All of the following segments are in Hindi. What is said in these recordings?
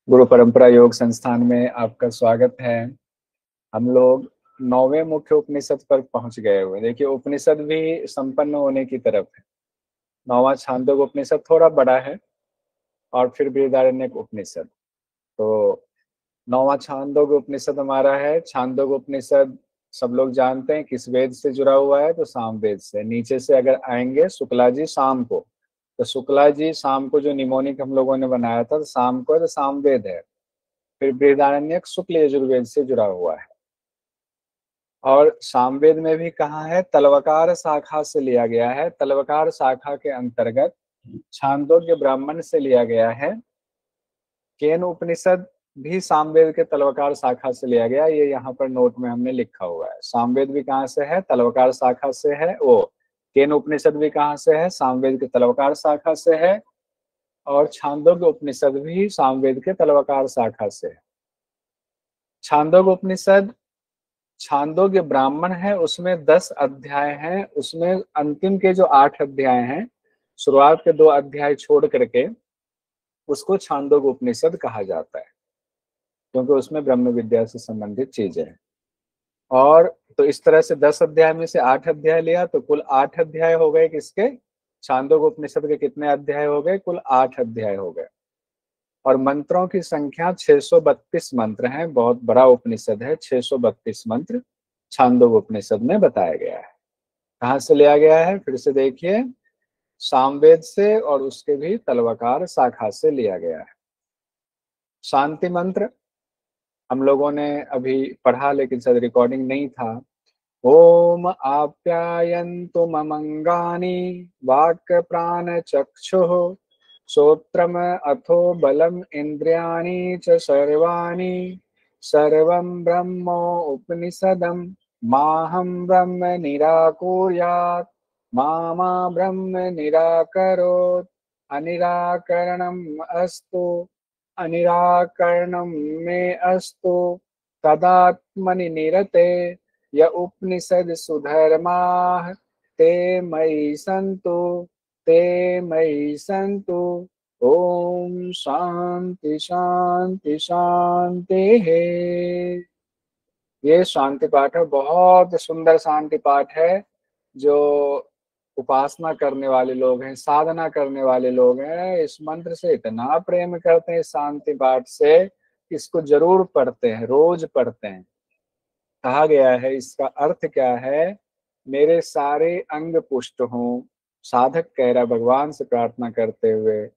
गुरु परंपरा योग संस्थान में आपका स्वागत है। हम लोग 9वें मुख्य उपनिषद पर पहुंच गए हुए। देखिए, उपनिषद भी संपन्न होने की तरफ है। 9वां छांदोग्य उपनिषद थोड़ा बड़ा है और फिर बृहदारण्यक उपनिषद। तो 9वां छांदोग्य उपनिषद हमारा है। छांदोग्य उपनिषद सब लोग जानते हैं किस वेद से जुड़ा हुआ है, तो सामवेद से। नीचे से अगर आएंगे शुक्ला जी शाम को, तो शुक्ला जी शाम को जो निमोनिक हम लोगों ने बनाया था, तो शाम को तो सामवेद है। फिर बृहदारण्यक शुक्ल यजुर्वेद से जुड़ा हुआ है। और सामवेद में भी कहाँ है? तलवकार शाखा से लिया गया है। तलवकार शाखा के अंतर्गत छांदोग्य ब्राह्मण से लिया गया है। केन उपनिषद भी सामवेद के तलवकार शाखा से लिया गया। ये यहाँ पर नोट में हमने लिखा हुआ है। सामवेद भी कहाँ से है? तलवकार शाखा से है। वो केन उपनिषद भी कहाँ से है? सामवेद के तलवकार शाखा से है। और छांदोग्य उपनिषद भी सामवेद के तलवकार शाखा से है। छांदोग्य उपनिषद छांदोग्य ब्राह्मण है, उसमें 10 अध्याय हैं। उसमें अंतिम के जो 8 अध्याय हैं, शुरुआत के 2 अध्याय छोड़ करके, उसको छांदोग्य उपनिषद कहा जाता है, क्योंकि उसमें ब्रह्म विद्या से संबंधित चीजें हैं। और तो इस तरह से 10 अध्याय में से 8 अध्याय लिया, तो कुल 8 अध्याय हो गए किसके? छांदोग्य उपनिषद के। कितने अध्याय हो गए? कुल 8 अध्याय हो गए। और मंत्रों की संख्या 632 मंत्र हैं। बहुत बड़ा उपनिषद है। 632 मंत्र छांदोग्य उपनिषद में बताया गया है। कहाँ से लिया गया है? फिर से देखिए, सामवेद से और उसके भी तलवकार शाखा से लिया गया है। शांति मंत्र हम लोगों ने अभी पढ़ा, लेकिन शायद रिकॉर्डिंग नहीं था। ओम आप्यायन्तु ममंगानि वाक् प्राण चक्षुः श्रोत्रम अथो बलम इंद्रियाणि च सर्वाणि सर्वं ब्रह्मोपनिषदं माहं ब्रह्म निराकुर्यात् मा ब्रह्म निराकरोत् अनिराकरणम् अस्तु अनिराकरणं मे अस्तु तदात्मनि निरते य उपनिषद सुधर्माः ते मयि सन्तु ते मयि सन्तु। ओम शांति शांति शांति है। ये शांति पाठ है, बहुत सुंदर शांति पाठ है। जो उपासना करने वाले लोग हैं, साधना करने वाले लोग हैं, इस मंत्र से इतना प्रेम करते हैं, इस शांति पाठ से, इसको जरूर पढ़ते हैं, रोज पढ़ते हैं। कहा गया है, इसका अर्थ क्या है? मेरे सारे अंग पुष्ट हों, साधक कह रहा भगवान से प्रार्थना करते हुए।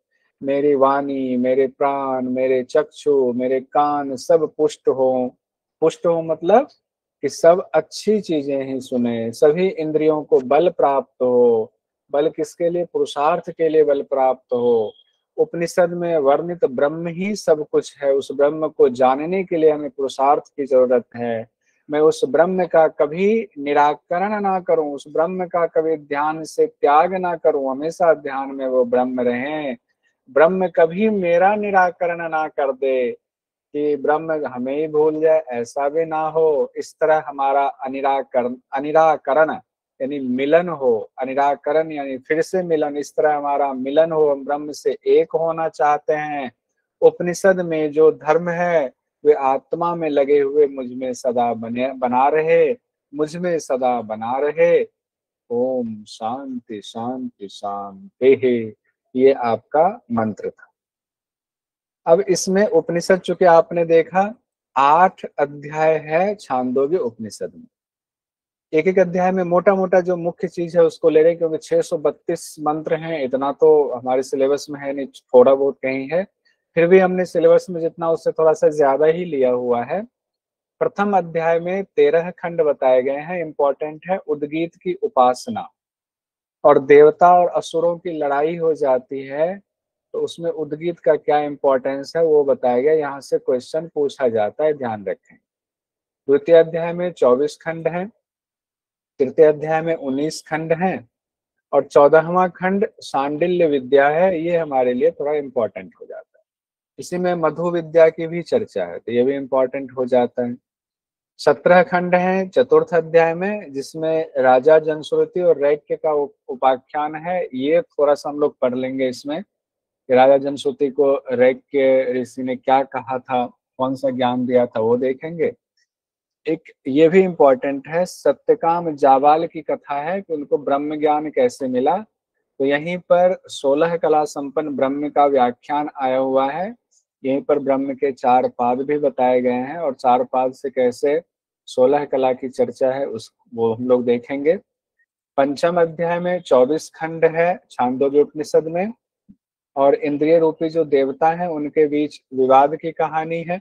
मेरी वाणी, मेरे प्राण, मेरे चक्षु, मेरे कान सब पुष्ट हों। पुष्ट हो मतलब कि सब अच्छी चीजें ही सुने, सभी इंद्रियों को बल प्राप्त हो। बल किसके लिए? पुरुषार्थ के लिए बल प्राप्त हो। उपनिषद में वर्णित ब्रह्म ही सब कुछ है। उस ब्रह्म को जानने के लिए हमें पुरुषार्थ की जरूरत है। मैं उस ब्रह्म का कभी निराकरण ना करूं, उस ब्रह्म का कभी ध्यान से त्याग ना करूं, हमेशा ध्यान में वो ब्रह्म रहे। ब्रह्म कभी मेरा निराकरण ना कर दे कि ब्रह्म हमें ही भूल जाए, ऐसा भी ना हो। इस तरह हमारा अनिराकरण अनिराकरण यानी मिलन हो। अनिराकरण यानी फिर से मिलन। इस तरह हमारा मिलन हो, हम ब्रह्म से एक होना चाहते हैं। उपनिषद में जो धर्म है, वे आत्मा में लगे हुए मुझ में सदा बना रहे, मुझ में सदा बना रहे। ओम शांति शांति शांति। ये आपका मंत्र था। अब इसमें उपनिषद, चूंकि आपने देखा 8 अध्याय है छांदोग्य उपनिषद में। एक एक अध्याय में मोटा मोटा जो मुख्य चीज है उसको ले रहे हैं, क्योंकि 632 मंत्र हैं। इतना तो हमारे सिलेबस में है नहीं, थोड़ा बहुत कहीं है। फिर भी हमने सिलेबस में जितना, उससे थोड़ा सा ज्यादा ही लिया हुआ है। प्रथम अध्याय में 13 खंड बताए गए हैं। इंपॉर्टेंट है, उद्गीत की उपासना और देवता और असुरों की लड़ाई हो जाती है, तो उसमें उद्गीत का क्या इंपॉर्टेंस है वो बताया गया। यहाँ से क्वेश्चन पूछा जाता है, ध्यान रखें। द्वितीय अध्याय में 24 खंड हैं। तृतीय अध्याय में 19 खंड हैं। और 14वां खंड सांडिल्य विद्या है। ये हमारे लिए थोड़ा इंपॉर्टेंट हो जाता है। इसी में मधु विद्या की भी चर्चा है, तो ये भी इंपॉर्टेंट हो जाता है। 17 खंड हैं चतुर्थ अध्याय में, जिसमें राजा जनश्रुति और दैत्य का उपाख्यान है। ये थोड़ा सा हम लोग पढ़ लेंगे इसमें। कि राजा जनश्रुति को रैक के ऋषि ने क्या कहा था, कौन सा ज्ञान दिया था, वो देखेंगे। एक ये भी इम्पोर्टेंट है, सत्यकाम जाबाल की कथा है कि उनको ब्रह्म ज्ञान कैसे मिला। तो यहीं पर 16 कला संपन्न ब्रह्म का व्याख्यान आया हुआ है। यहीं पर ब्रह्म के 4 पाद भी बताए गए हैं और 4 पाद से कैसे 16 कला की चर्चा है उस वो हम लोग देखेंगे। पंचम अध्याय में 24 खंड है छांदोग्य उपनिषद में, और इंद्रिय रूपी जो देवता हैं उनके बीच विवाद की कहानी है,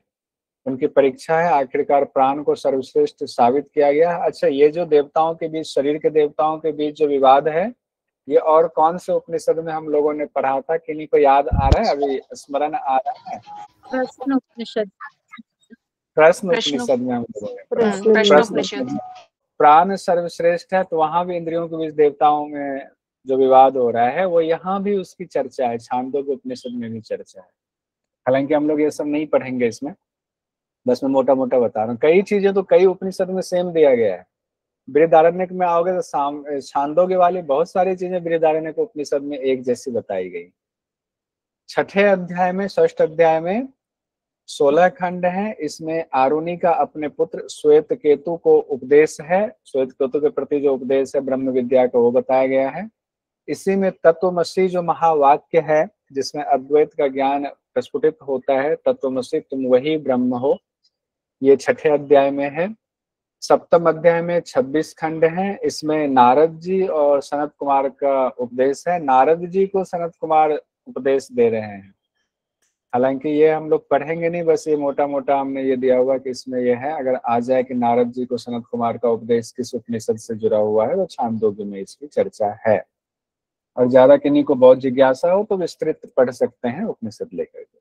उनकी परीक्षा है, आखिरकार प्राण को सर्वश्रेष्ठ साबित किया गया है। अच्छा, ये जो देवताओं के बीच, शरीर के देवताओं के बीच जो विवाद है, ये और कौन से उपनिषद में हम लोगों ने पढ़ा था, किन्हीं को याद आ रहा है, अभी स्मरण आ रहा है? प्रश्न उपनिषद। प्रश्न उपनिषद में हम लोगों ने पढ़ा। प्रश्न उपनिषद प्राण सर्वश्रेष्ठ है, तो वहां भी इंद्रियों के बीच देवताओं में जो विवाद हो रहा है वो यहाँ भी उसकी चर्चा है, छांदोग्य उपनिषद में भी चर्चा है। हालांकि हम लोग ये सब नहीं पढ़ेंगे इसमें, बस मैं मोटा मोटा बता रहा हूँ। कई चीजें तो कई उपनिषद में सेम दिया गया है। बृहदारण्यक में आओगे तो छांदोग्य वाली बहुत सारी चीजें बृहदारण्यक उपनिषद में एक जैसी बताई गई। छठे अध्याय में, षष्ठ अध्याय में 16 खंड हैं। इसमें आरुणि का अपने पुत्र श्वेत केतु को उपदेश है, श्वेत केतु के प्रति जो उपदेश है ब्रह्म विद्या का, वो बताया गया है। इसी में तत्वमसी जो महावाक्य है, जिसमें अद्वैत का ज्ञान प्रस्फुटित होता है, तत्वमसी तुम वही ब्रह्म हो, ये छठे अध्याय में है। सप्तम अध्याय में 26 खंड हैं। इसमें नारद जी और सनत कुमार का उपदेश है। नारद जी को सनत कुमार उपदेश दे रहे हैं। हालांकि ये हम लोग पढ़ेंगे नहीं, बस ये मोटा मोटा हमने ये दिया हुआ कि इसमें ये है, अगर आ जाए कि नारद जी को सनत कुमार का उपदेश किस उपनिषद से जुड़ा हुआ है, तो छांदोग्य में इसकी चर्चा है। और ज्यादा किन्हीं को बहुत जिज्ञासा हो तो विस्तृत पढ़ सकते हैं उपनिषद लेकर के।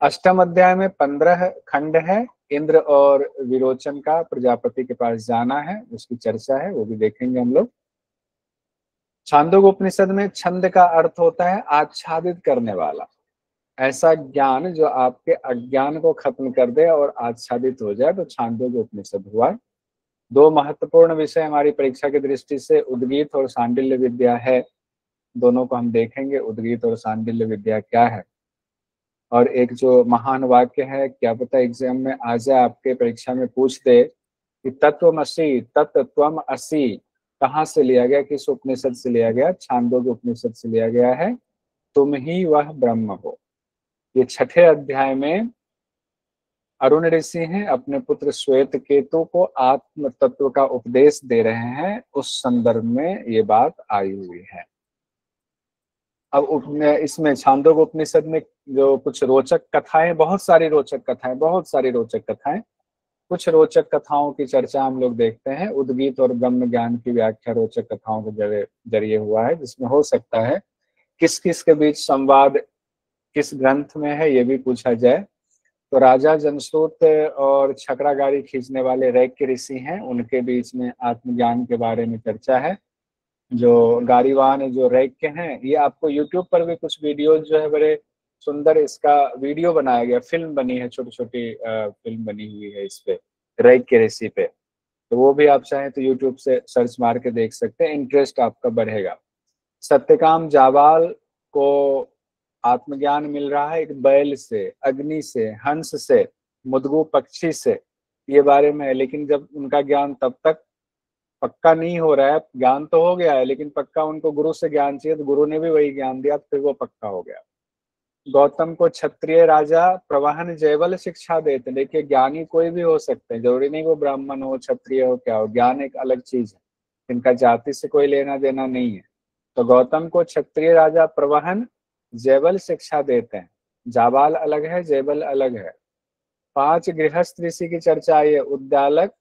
अष्टम अध्याय में 15 खंड है। इंद्र और विरोचन का प्रजापति के पास जाना है, उसकी चर्चा है, वो भी देखेंगे हम लोग। छांदोग्य उपनिषद में छंद का अर्थ होता है आच्छादित करने वाला, ऐसा ज्ञान जो आपके अज्ञान को खत्म कर दे और आच्छादित हो जाए, तो छांदोग्य उपनिषद हुआ। दो महत्वपूर्ण विषय हमारी परीक्षा की दृष्टि से उद्गीत और सांडिल्य विद्या है, दोनों को हम देखेंगे, उद्गीत और सांडिल्य विद्या क्या है। और एक जो महान वाक्य है, क्या पता एग्जाम में आ जाए, आपके परीक्षा में पूछ दे कि तत्वमसि तत्त्वम असि कहाँ से लिया गया, किस उपनिषद से लिया गया? छांदोग्य उपनिषद से लिया गया है। तुम ही वह ब्रह्म हो। ये छठे अध्याय में अरुण ऋषि हैं, अपने पुत्र श्वेत केतु को आत्म तत्व का उपदेश दे रहे हैं, उस संदर्भ में ये बात आई हुई है। अब इसमें छांदोग्य उपनिषद में जो कुछ रोचक कथाएं, बहुत सारी रोचक कथाएं, कुछ रोचक कथाओं की चर्चा हम लोग देखते हैं। उद्गीत और ब्रह्म ज्ञान की व्याख्या रोचक कथाओं के जरिए हुआ है, जिसमें हो सकता है किस किस के बीच संवाद किस ग्रंथ में है, ये भी पूछा जाए। तो राजा जनश्रुत और छकरागाड़ी खींचने वाले रैक के ऋषि हैं, उनके बीच में आत्मज्ञान के बारे में चर्चा है। जो गाड़ीवान जो रैक के हैं, ये आपको यूट्यूब पर भी कुछ वीडियो जो है बड़े सुंदर इसका वीडियो बनाया गया, फिल्म बनी है, छोटी छोटी फिल्म बनी हुई है इस पे, रैक के ऋषि पे। तो वो भी आप चाहें तो यूट्यूब से सर्च मार के देख सकते हैं, इंटरेस्ट आपका बढ़ेगा। सत्यकाम जाबाल को आत्मज्ञान मिल रहा है एक बैल से, अग्नि से, हंस से, मुदगु पक्षी से, ये बारे में है। लेकिन जब उनका ज्ञान तब तक पक्का नहीं हो रहा है, ज्ञान तो हो गया है लेकिन पक्का उनको गुरु से ज्ञान चाहिए, तो गुरु ने भी वही ज्ञान दिया, फिर वो पक्का हो गया। गौतम को क्षत्रिय राजा प्रवाहन जयबल शिक्षा देते। देखिए, ज्ञानी कोई भी हो सकते हैं, जरूरी नहीं वो ब्राह्मण हो, क्षत्रिय हो, क्या हो, ज्ञान एक अलग चीज है, इनका जाति से कोई लेना देना नहीं है। तो गौतम को क्षत्रिय राजा प्रवाहन जयबल शिक्षा देते हैं। जाबाल अलग है, जयबल अलग है। 5 गृहस्थ ऋषि की चर्चा आई है, उद्दालक,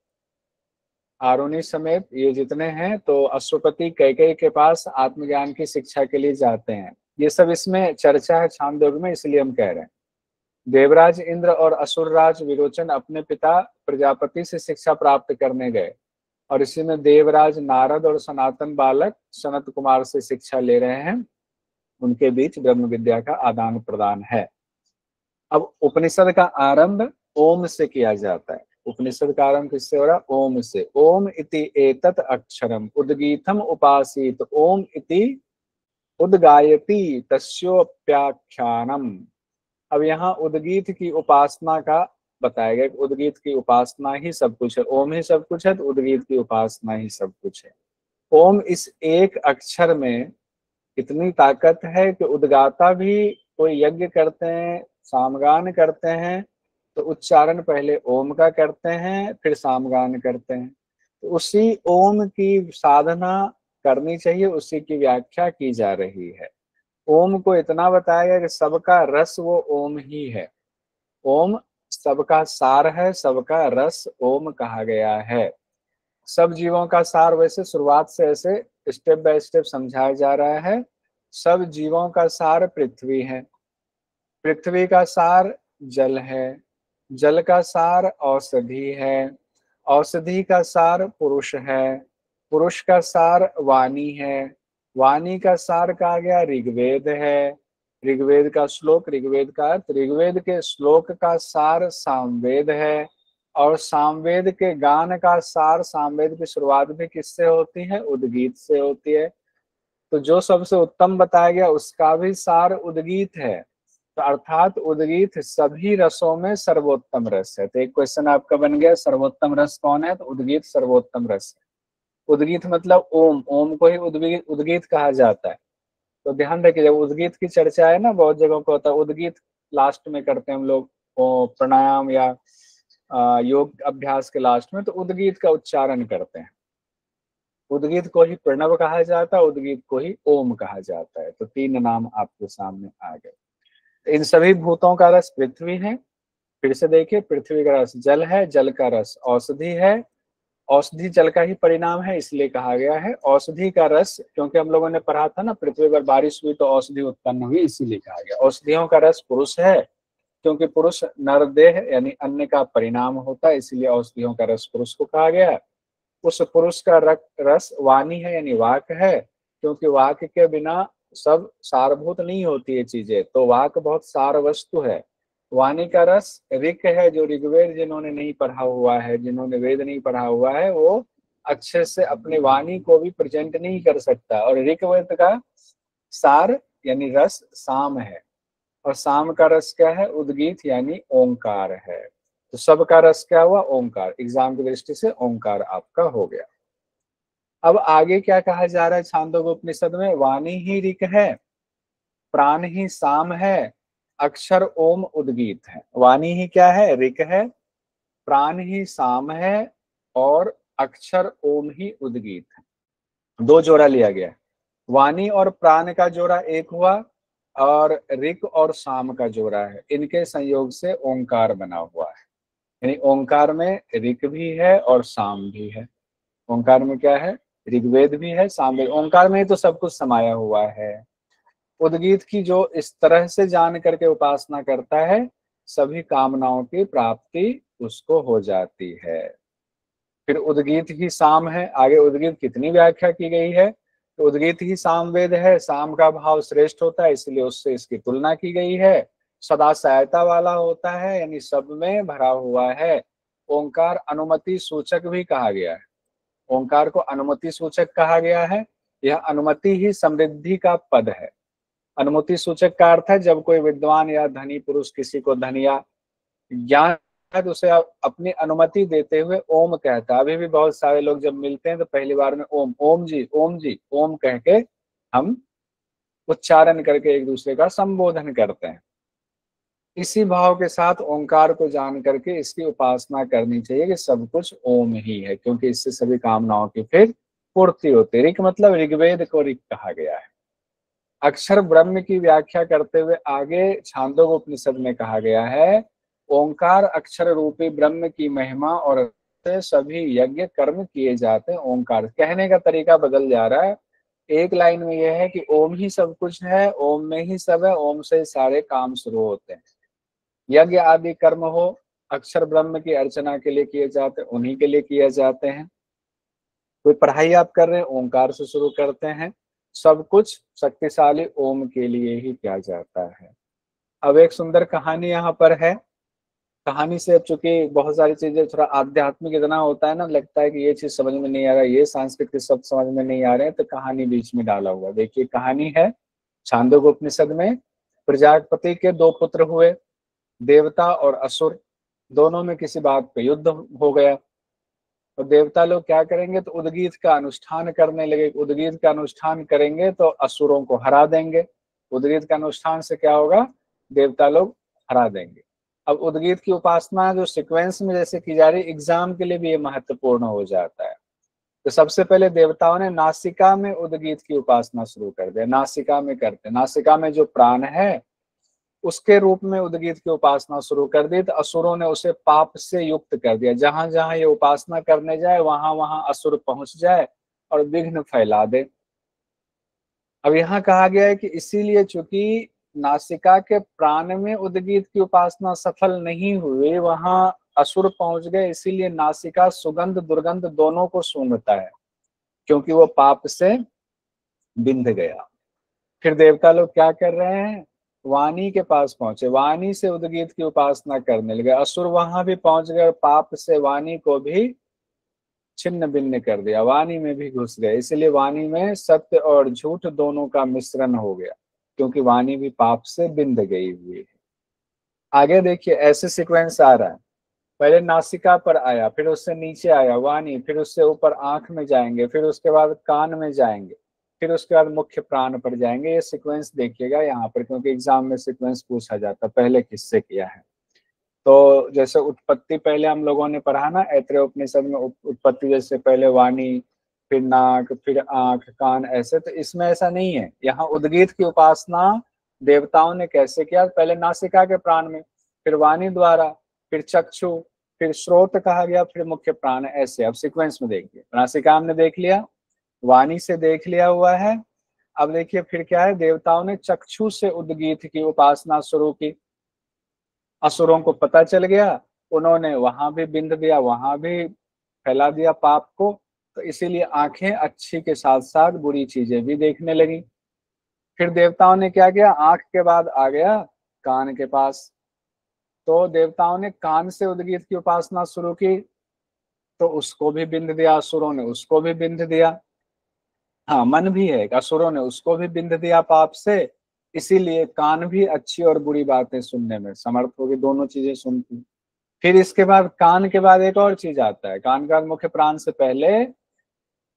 आरुणि समेत ये जितने हैं, तो अश्वपति कैकेयी के पास आत्मज्ञान की शिक्षा के लिए जाते हैं। ये सब इसमें चर्चा है छांदोग्य में, इसलिए हम कह रहे हैं। देवराज इंद्र और असुरराज विरोचन अपने पिता प्रजापति से शिक्षा प्राप्त करने गए, और इसी में देवराज नारद और सनातन बालक सनत कुमार से शिक्षा ले रहे हैं। उनके बीच ब्रह्म विद्या का आदान प्रदान है। अब उपनिषद का आरंभ ओम से किया जाता है। उपनिषद का आरंभ किससे हो रहा? ओम से। ओम इति एतत् अक्षरम उद्गीतम उपासीत ओम इति उद्गायति तस्योप्याख्यानम। अब यहाँ उद्गीत की उपासना का बताया गया। उद्गीत की उपासना ही सब कुछ है, ओम ही सब कुछ है, तो उद्गीत की उपासना ही सब कुछ है। ओम इस एक अक्षर में इतनी ताकत है कि उद्गाता भी कोई यज्ञ करते हैं, सामगान करते हैं, तो उच्चारण पहले ओम का करते हैं, फिर सामगान करते हैं। तो उसी ओम की साधना करनी चाहिए, उसी की व्याख्या की जा रही है। ओम को इतना बताया गया कि सबका रस वो ओम ही है। ओम सबका सार है, सबका रस ओम कहा गया है। सब जीवों का सार वैसे शुरुआत से ऐसे स्टेप बाय स्टेप समझाया जा रहा है। सब जीवों का सार पृथ्वी है, पृथ्वी का सार जल है, जल का सार औषधि है, औषधि का सार पुरुष है, पुरुष का सार वाणी है, वाणी का सार कहा गया ऋग्वेद है, ऋग्वेद का श्लोक, ऋग्वेद का अर्थ, ऋग्वेद के श्लोक का सार सामवेद है, और सामवेद के गान का सार, सामवेद की शुरुआत भी किससे होती है? उद्गीत से होती है। तो जो सबसे उत्तम बताया गया उसका भी सार उद्गीत है। तो अर्थात उद्गीत सभी रसों में सर्वोत्तम रस है। तो एक क्वेश्चन आपका बन गया, सर्वोत्तम रस कौन है? तो उद्गीत सर्वोत्तम रस है। उद्गीत मतलब ओम, ओम को ही उद्गीत उद्गीत कहा जाता है। तो ध्यान रखिए, जब उद्गीत की चर्चा है ना, बहुत जगहों को होता है उद्गीत लास्ट में करते हैं हम लोग, प्राणायाम या योग अभ्यास के लास्ट में, तो उद्गीत का उच्चारण करते हैं। उद्गीत को ही प्रणव कहा जाता है, उद्गीत को ही ओम कहा जाता है। तो तीन नाम आपके सामने आ गए। इन सभी भूतों का रस पृथ्वी है। फिर से देखिए, पृथ्वी का रस जल है, जल का रस औषधि है, औषधि जल का ही परिणाम है, इसलिए कहा गया है औषधि का रस। क्योंकि हम लोगों ने पढ़ा था ना, पृथ्वी पर बारिश हुई तो औषधि उत्पन्न हुई, इसीलिए कहा गया। औषधियों का रस पुरुष है, क्योंकि पुरुष नरदेह यानी अन्न का परिणाम होता है, इसीलिए औषधियों का रस पुरुष को कहा गया। उस पुरुष का रस वाणी है, यानी वाक है, क्योंकि वाक के बिना सब सारभूत नहीं होती है चीजें, तो वाक बहुत सार वस्तु है। वाणी का रस ऋक है, जो ऋग्वेद जिन्होंने नहीं पढ़ा हुआ है, जिन्होंने वेद नहीं पढ़ा हुआ है, वो अच्छे से अपनी वाणी को भी प्रेजेंट नहीं कर सकता। और ऋग्वेद का सार यानी रस साम है, और साम का रस क्या है? उद्गीत यानी ओंकार है। तो सबका रस क्या हुआ? ओंकार। एग्जाम की दृष्टि से ओंकार आपका हो गया। अब आगे क्या कहा जा रहा है छांदोग्य उपनिषद में? वाणी ही ऋक है, प्राण ही साम है, अक्षर ओम उद्गीत है। वाणी ही क्या है? ऋक है, प्राण ही साम है, और अक्षर ओम ही उद्गीत है। दो जोड़ा लिया गया है। वाणी और प्राण का जोड़ा एक हुआ, और ऋक और साम का जोड़ा है, इनके संयोग से ओंकार बना हुआ है। यानी ओंकार में ऋक भी है और साम भी है। ओंकार में क्या है? ऋग्वेद भी है, साम भी। ओंकार में ही तो सब कुछ समाया हुआ है। उद्गीत की जो इस तरह से जान करके उपासना करता है, सभी कामनाओं की प्राप्ति उसको हो जाती है। फिर उद्गीत ही साम है। आगे उद्गीत कितनी व्याख्या की गई है? तो उद्गीत ही सामवेद है, साम का भाव श्रेष्ठ होता है, इसलिए उससे इसकी तुलना की गई है। सदा सहायता वाला होता है, यानी सब में भरा हुआ है। ओंकार अनुमति सूचक भी कहा गया है। ओंकार को अनुमति सूचक कहा गया है। यह अनुमति ही समृद्धि का पद है। अनुमति सूचक का अर्थ है, जब कोई विद्वान या धनी पुरुष किसी को धन या ज्ञान है, तो उसे अपनी अनुमति देते हुए ओम कहता है। अभी भी बहुत सारे लोग जब मिलते हैं तो पहली बार में ओम, ओम जी, ओम जी, ओम कह के हम उच्चारण करके एक दूसरे का संबोधन करते हैं। इसी भाव के साथ ओंकार को जान करके इसकी उपासना करनी चाहिए कि सब कुछ ओम ही है, क्योंकि इससे सभी कामनाओं की फिर पूर्ति होती है। ऋक मतलब ऋग्वेद को ऋक कहा गया है। अक्षर ब्रह्म की व्याख्या करते हुए आगे छांदोग्य उपनिषद में कहा गया है, ओंकार अक्षर रूपी ब्रह्म की महिमा, और से सभी यज्ञ कर्म किए जाते हैं। ओंकार कहने का तरीका बदल जा रहा है। एक लाइन में यह है कि ओम ही सब कुछ है, ओम में ही सब है, ओम से सारे काम शुरू होते हैं। यज्ञ आदि कर्म हो, अक्षर ब्रह्म की अर्चना के लिए किए जाते हैं, उन्हीं के लिए किए जाते हैं। कोई पढ़ाई आप कर रहे हैं, ओंकार से शुरू करते हैं। सब कुछ शक्तिशाली ओम के लिए ही किया जाता है। अब एक सुंदर कहानी यहाँ पर है। कहानी से, चूंकि बहुत सारी चीजें थोड़ा आध्यात्मिक इतना होता है ना, लगता है कि ये चीज समझ में नहीं आ रहा, ये सांस्कृतिक शब्द समझ में नहीं आ रहे हैं, तो कहानी बीच में डाला हुआ। देखिए कहानी है, छांदोग्य उपनिषद में प्रजापति के दो पुत्र हुए, देवता और असुर, दोनों में किसी बात पे युद्ध हो गया। और देवता लोग क्या करेंगे, तो उद्गीत का अनुष्ठान करने लगे। उद्गीत का अनुष्ठान करेंगे तो असुरों को हरा देंगे। उद्गीत का अनुष्ठान से क्या होगा, देवता लोग हरा देंगे। अब उद्गीत की उपासना जो सीक्वेंस में जैसे की जा रही, एग्जाम के लिए भी ये महत्वपूर्ण हो जाता है। तो सबसे पहले देवताओं ने नासिका में उद्गीत की उपासना शुरू कर दिया। नासिका में करते, नासिका में जो प्राण है उसके रूप में उद्गीत की उपासना शुरू कर दी। तो असुरों ने उसे पाप से युक्त कर दिया। जहां जहां ये उपासना करने जाए वहां वहां असुर पहुंच जाए और विघ्न फैला दे। अब यहाँ कहा गया है कि इसीलिए चूंकि नासिका के प्राण में उद्गीत की उपासना सफल नहीं हुई, वहां असुर पहुंच गए, इसीलिए नासिका सुगंध दुर्गंध दोनों को सूंघता है, क्योंकि वो पाप से बिंध गया। फिर देवता लोग क्या कर रहे हैं, वाणी के पास पहुंचे, वाणी से उद्गीत की उपासना करने लगे। असुर वहां भी पहुंच गए और पाप से वाणी को भी छिन्न भिन्न कर दिया, वाणी में भी घुस गए। इसलिए वाणी में सत्य और झूठ दोनों का मिश्रण हो गया, क्योंकि वाणी भी पाप से बिंद गई हुई है। आगे देखिए ऐसे सीक्वेंस आ रहा है, पहले नासिका पर आया, फिर उससे नीचे आया वाणी, फिर उससे ऊपर आंख में जाएंगे, फिर उसके बाद कान में जाएंगे, फिर उसके बाद मुख्य प्राण पर जाएंगे। ये सीक्वेंस देखिएगा यहाँ पर, क्योंकि एग्जाम में सीक्वेंस पूछा जाता है पहले किससे किया है। तो जैसे उत्पत्ति पहले हम लोगों ने पढ़ा ना, ऐत्रेय उपनिषद में उत्पत्ति जैसे पहले वाणी, फिर नाक, फिर आंख, कान, ऐसे। तो इसमें ऐसा नहीं है। यहाँ उद्गीत की उपासना देवताओं ने कैसे किया, पहले नासिका के प्राण में, फिर वाणी द्वारा, फिर चक्षु, फिर श्रोत कहा गया, फिर मुख्य प्राण, ऐसे। अब सीक्वेंस में देखिए, नासिका हमने देख लिया, वाणी से देख लिया हुआ है। अब देखिए फिर क्या है, देवताओं ने चक्षु से उद्गीत की उपासना शुरू की। असुरों को पता चल गया, उन्होंने वहां भी बिंद दिया, वहां भी फैला दिया पाप को। तो इसीलिए आंखें अच्छी के साथ साथ बुरी चीजें भी देखने लगी। फिर देवताओं ने क्या किया, आंख के बाद आ गया कान के पास। तो देवताओं ने कान से उद्गीत की उपासना शुरू की, तो उसको भी बिंद दिया असुरों ने, उसको भी बिंद दिया। हाँ, मन भी है, असुरों ने उसको भी बिंद दिया पाप से। इसीलिए कान भी अच्छी और बुरी बातें सुनने में समर्थ होगी, दोनों चीजें सुनती। फिर इसके बाद कान के बाद एक और चीज आता है, कान का मुख्य प्राण से पहले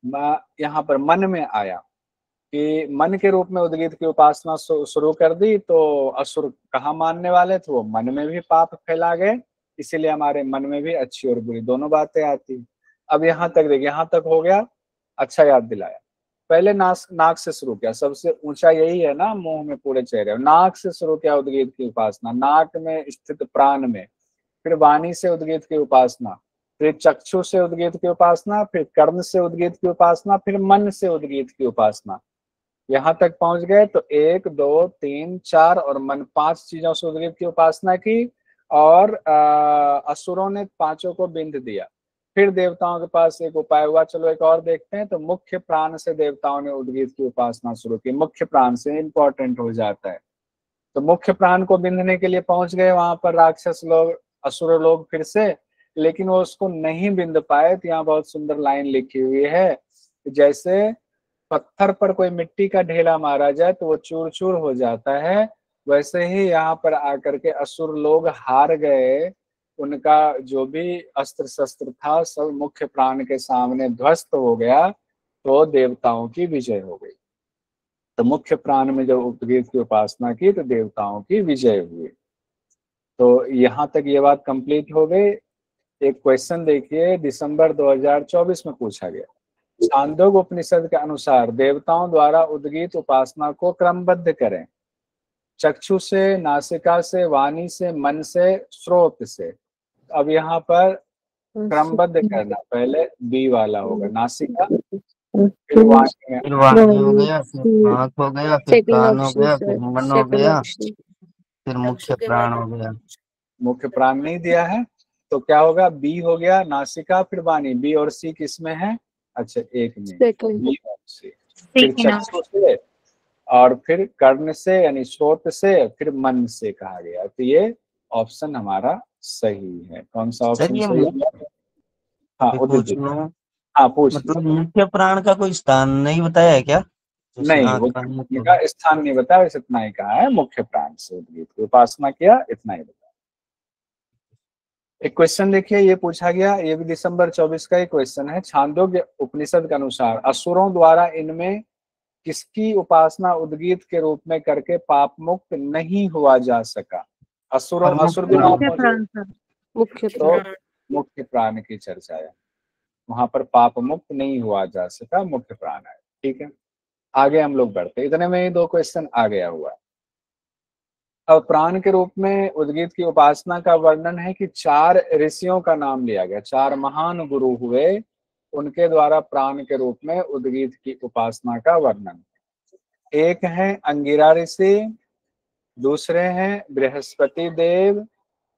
यहाँ पर मन में आया कि मन के रूप में उद्गीत की उपासना शुरू कर दी। तो असुर कहाँ मानने वाले थे, वो मन में भी पाप फैला गए। इसीलिए हमारे मन में भी अच्छी और बुरी दोनों बातें आती। अब यहाँ तक देखिए, यहाँ तक हो गया, अच्छा याद दिलाया। पहले नाक से शुरू किया, सबसे ऊंचा यही है ना, मुंह में पूरे चेहरे, नाक से शुरू किया उद्गीत की उपासना, नाक में स्थित प्राण में। फिर वाणी से उद्गीत की उपासना, फिर चक्षु से उद्गीत की उपासना, फिर कर्म से उद्गीत की उपासना, फिर मन से उद्गीत की उपासना। यहाँ तक पहुंच गए तो 1 2 3 4 और मन, 5 चीजों से उद्गीत की उपासना की। और असुरों ने पांचों को बिंद दिया। फिर देवताओं के पास एक उपाय हुआ, चलो एक और देखते हैं। तो मुख्य प्राण से देवताओं ने उद्गीत की उपासना शुरू की। मुख्य प्राण से इंपॉर्टेंट हो जाता है। तो मुख्य प्राण को बिंदने के लिए पहुंच गए वहां पर राक्षस लोग, असुर लोग फिर से, लेकिन वो उसको नहीं बिंद पाए। तो यहाँ बहुत सुंदर लाइन लिखी हुई है, जैसे पत्थर पर कोई मिट्टी का ढेला मारा जाए तो वो चूर चूर हो जाता है, वैसे ही यहाँ पर आकर के असुर लोग हार गए। उनका जो भी अस्त्र शस्त्र था सब मुख्य प्राण के सामने ध्वस्त हो गया। तो देवताओं की विजय हो गई। तो मुख्य प्राण में जब उद्गीत की उपासना की तो देवताओं की विजय हुई। तो यहाँ तक ये बात कंप्लीट हो गई। एक क्वेश्चन देखिए, दिसंबर 2024 में पूछा गया, छांदोग्य उपनिषद के अनुसार देवताओं द्वारा उद्गीत उपासना को क्रमबद्ध करें। चक्षु से, नासिका से, वाणी से, मन से, श्रोत से। अब यहाँ पर क्रमबद्ध करना, पहले बी वाला होगा, नासिका, फिर वाणी में, फिर वाणी हो गया, फिर आँख हो गया, फिर सेकंड कान हो ऑप्शन गया, सर, फिर मन हो सेकंड गया, ऑप्शन। फिर मुख्य प्राण हो गया। मुख्य प्राण नहीं दिया है तो क्या होगा, बी हो गया नासिका, फिर वाणी। बी और सी किस में है, अच्छा एक में, सेकंड बी और सी। फिर चक्षु से, और फिर कर्ण से यानी श्रोत से, फिर मन से कहा गया। तो ये ऑप्शन हमारा सही है। कौन सा सर ऑप्शन ये सही है? हाँ उदित पूछ जी। लो, हाँ पूछ मतलब लीजिए। मुख्य प्राण का कोई स्थान नहीं बताया है क्या? जैसे नहीं, हाथ वो का मुख हो का गया। स्थान नहीं बताया, बस इतना ही कहा है, मुख्य प्राण से उद्गीत की उपासना किया, इतना ही बताया। एक क्वेश्चन देखिए, ये पूछा गया, ये भी दिसंबर 24 का ही क्वेश्चन है। छांदोग्य उपनिषद के अनुसार असुरों द्वारा इनमें किसकी उपासना उद्गीत के रूप में करके पाप मुक्त नहीं हुआ जा सका? असुरों, प्रमुख असुर भी वहां मुख्य प्राण। मौजूद, प्राण था। मुख्य तो प्राण। मुख्य प्राण की चर्चा है, वहां पर पाप मुक्त नहीं हुआ जा सका, मुख्य प्राण है। ठीक है, आगे हम लोग बढ़ते, इतने में ही 2 क्वेश्चन आ गया हुआ। अब प्राण के रूप में उद्गीत की उपासना का वर्णन है कि 4 ऋषियों का नाम लिया गया, 4 महान गुरु हुए, उनके द्वारा प्राण के रूप में उद्गीत की उपासना का वर्णन। एक है अंगिरा ऋषि, दूसरे हैं बृहस्पति देव,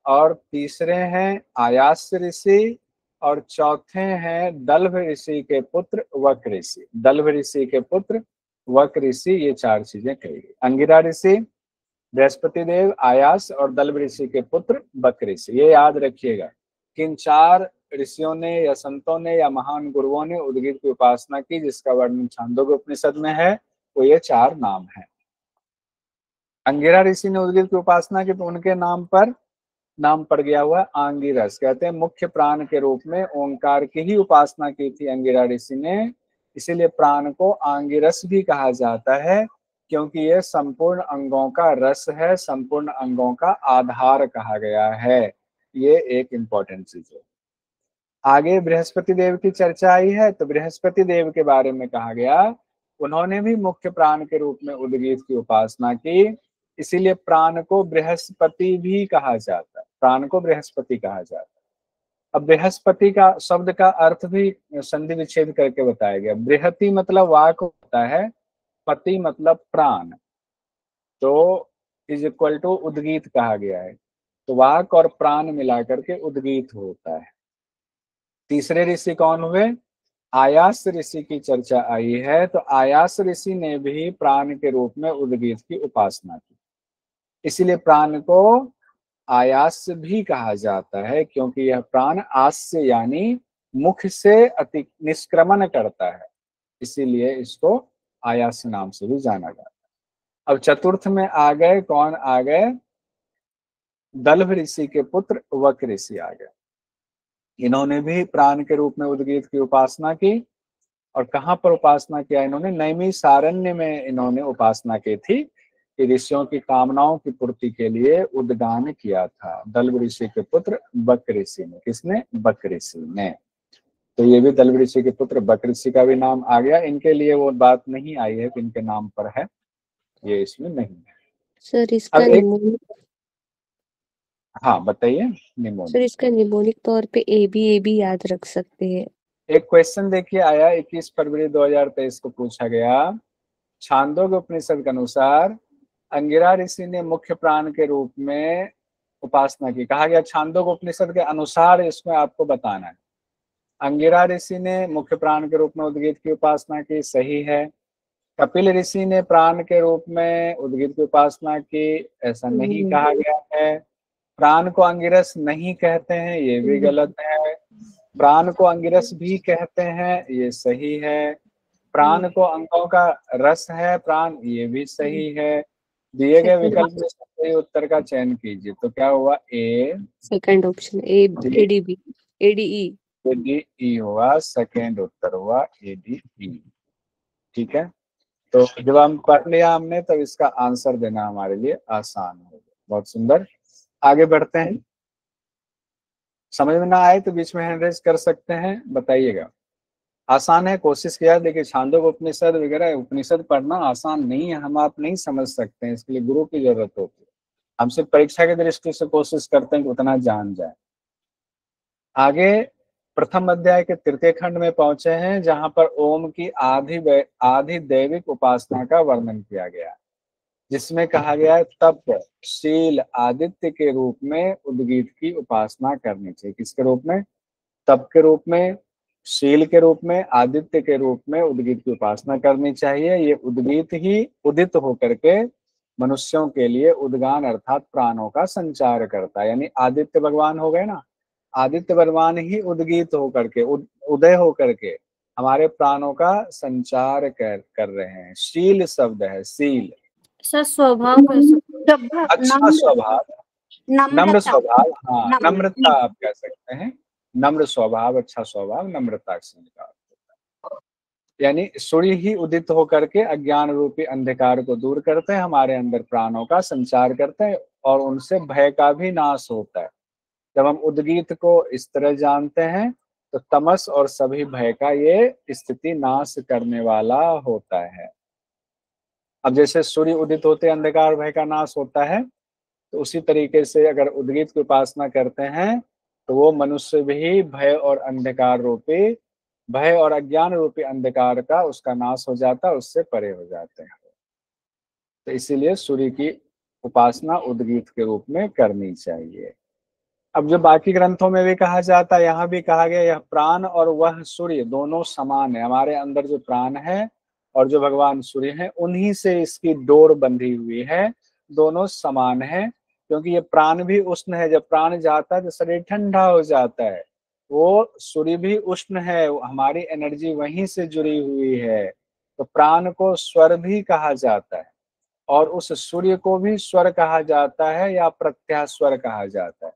और तीसरे हैं आयास ऋषि, और चौथे हैं दल्भ ऋषि के पुत्र वक ऋषि। दल्भ ऋषि के पुत्र वक ऋषि, ये 4 चीजें कही गई। अंगिरा ऋषि, बृहस्पति देव, आयास और दल्भ ऋषि के पुत्र बक ऋषि। ये याद रखिएगा कि इन 4 ऋषियों ने या संतों ने या महान गुरुओं ने उद्गीत की उपासना की, जिसका वर्णन छांदोग्य उपनिषद में है, वो ये 4 नाम है। अंगिरा ऋषि ने उद्गीत की उपासना की तो उनके नाम पर नाम पड़ गया हुआ आंगिरस। कहते हैं मुख्य प्राण के रूप में ओंकार की ही उपासना की थी अंगिरा ऋषि ने, इसीलिए प्राण को आंगिरस भी कहा जाता है, क्योंकि यह संपूर्ण अंगों का रस है, संपूर्ण अंगों का आधार कहा गया है। ये एक इंपॉर्टेंट चीज है। आगे बृहस्पति देव की चर्चा आई है, तो बृहस्पति देव के बारे में कहा गया, उन्होंने भी मुख्य प्राण के रूप में उद्गीत की उपासना की, इसीलिए प्राण को बृहस्पति भी कहा जाता है, प्राण को बृहस्पति कहा जाता है। अब बृहस्पति का शब्द का अर्थ भी संधि विच्छेद करके बताया गया। बृहति मतलब वाक होता है, पति मतलब प्राण, तो इज इक्वल टू उद्गीत कहा गया है, तो वाक और प्राण मिलाकर के उद्गीत होता है। तीसरे ऋषि कौन हुए? आयास ऋषि की चर्चा आई है, तो आयास ऋषि ने भी प्राण के रूप में उद्गीत की उपासना की, इसीलिए प्राण को आयास भी कहा जाता है, क्योंकि यह प्राण आस्य यानी मुख से अति निष्क्रमण करता है, इसीलिए इसको आयास नाम से भी जाना जाता है। अब चतुर्थ में आ गए, कौन आ गए? दल्भ ऋषि के पुत्र वक ऋषि आ गए। इन्होंने भी प्राण के रूप में उद्गीत की उपासना की, और कहाँ पर उपासना किया इन्होंने? नैमिषारण्य में इन्होंने उपासना की थी, कि ऋषियों की कामनाओं की पूर्ति के लिए उद्गान किया था दल्भ ऋषि के पुत्र बक ऋषि ने। किसने? बक ऋषि ने। तो ये भी दल्भ ऋषि के पुत्र बक ऋषि का भी नाम आ गया। इनके लिए वो बात नहीं आई है कि इनके नाम पर है, ये इसमें नहीं है। सर इसका अब एक, निमोनिक, हाँ बताइए। सर निमोनिक, इसका निमोनिक तौर पे ए बी याद रख सकते हैं। एक क्वेश्चन देखिए आया 21 फरवरी 2023 को पूछा गया। छांदोग्य उपनिषद के अनुसार अंगिरा ऋषि ने मुख्य प्राण के रूप में उपासना की। कहा गया छांदोग्य उपनिषद के अनुसार, इसमें आपको बताना है। अंगिरा ऋषि ने मुख्य प्राण के रूप में उद्गीत की उपासना की, सही है। कपिल ऋषि ने प्राण के रूप में उद्गीत की उपासना की, ऐसा नहीं कहा गया है। प्राण को अंगिरस नहीं कहते हैं, ये भी गलत है। प्राण को अंगिरस भी कहते हैं, ये सही है। प्राण को अंगों का रस है प्राण, ये भी सही है। दिए गए विकल्प में से सही उत्तर का चयन कीजिए, तो क्या हुआ? A, second option D, ADB, ADE. D, E हुआ। सेकेंड उत्तर हुआ ए, डी, ई। ठीक है, तो जब हम पढ़ लिया हमने, तब इसका आंसर देना हमारे लिए आसान हो गया। बहुत सुंदर, आगे बढ़ते हैं। समझ में ना आए तो बीच में हैंड रेज कर सकते हैं, बताइएगा। आसान है, कोशिश किया। देखिए छांदोग्य उपनिषद वगैरह उपनिषद पढ़ना आसान नहीं है, हम आप नहीं समझ सकते हैं, इसके लिए गुरु की जरूरत होती है। हम सिर्फ परीक्षा की दृष्टि से कोशिश करते हैं कि उतना जान जाए। आगे प्रथम अध्याय के तृतीय खंड में पहुंचे हैं, जहां पर ओम की आधि दैविक उपासना का वर्णन किया गया, जिसमें कहा गया है तप, शील, आदित्य के रूप में उद्गीत की उपासना करनी चाहिए। किसके रूप में? तप के रूप में, शील के रूप में, आदित्य के रूप में उद्गीत की उपासना करनी चाहिए। ये उद्गीत ही उदित होकर के मनुष्यों के लिए उद्गान अर्थात प्राणों का संचार करता है। यानी आदित्य भगवान हो गए ना, आदित्य भगवान ही उद्गीत होकर के उदय होकर के हमारे प्राणों का संचार कर रहे हैं। शील शब्द है, शील। सर स्वभाव कह सकते हैं। अच्छा स्वभाव, नम्र स्वभाव, हाँ नम्रता आप कह सकते हैं। नम्र स्वभाव, अच्छा स्वभाव, नम्रता से निकाल होता है। यानी सूर्य ही उदित होकर के अज्ञान रूपी अंधकार को दूर करते हैं, हमारे अंदर प्राणों का संचार करते हैं और उनसे भय का भी नाश होता है। जब हम उद्गीत को इस तरह जानते हैं तो तमस और सभी भय का ये स्थिति नाश करने वाला होता है। अब जैसे सूर्य उदित होते अंधकार भय का नाश होता है, तो उसी तरीके से अगर उद्गीत की उपासना करते हैं तो वो मनुष्य भी भय और अंधकार रूपी, भय और अज्ञान रूपी अंधकार का उसका नाश हो जाता है, उससे परे हो जाते हैं। तो इसीलिए सूर्य की उपासना उद्गीत के रूप में करनी चाहिए। अब जो बाकी ग्रंथों में भी कहा जाता है, यहाँ भी कहा गया, यह प्राण और वह सूर्य दोनों समान है। हमारे अंदर जो प्राण है और जो भगवान सूर्य है, उन्हीं से इसकी डोर बंधी हुई है, दोनों समान है। क्योंकि ये प्राण भी उष्ण है, जब प्राण जाता है तो शरीर ठंडा हो जाता है। वो सूर्य भी उष्ण है, हमारी एनर्जी वहीं से जुड़ी हुई है। तो प्राण को स्वर भी कहा जाता है और उस सूर्य को भी स्वर कहा जाता है या प्रत्याह स्वर कहा जाता है।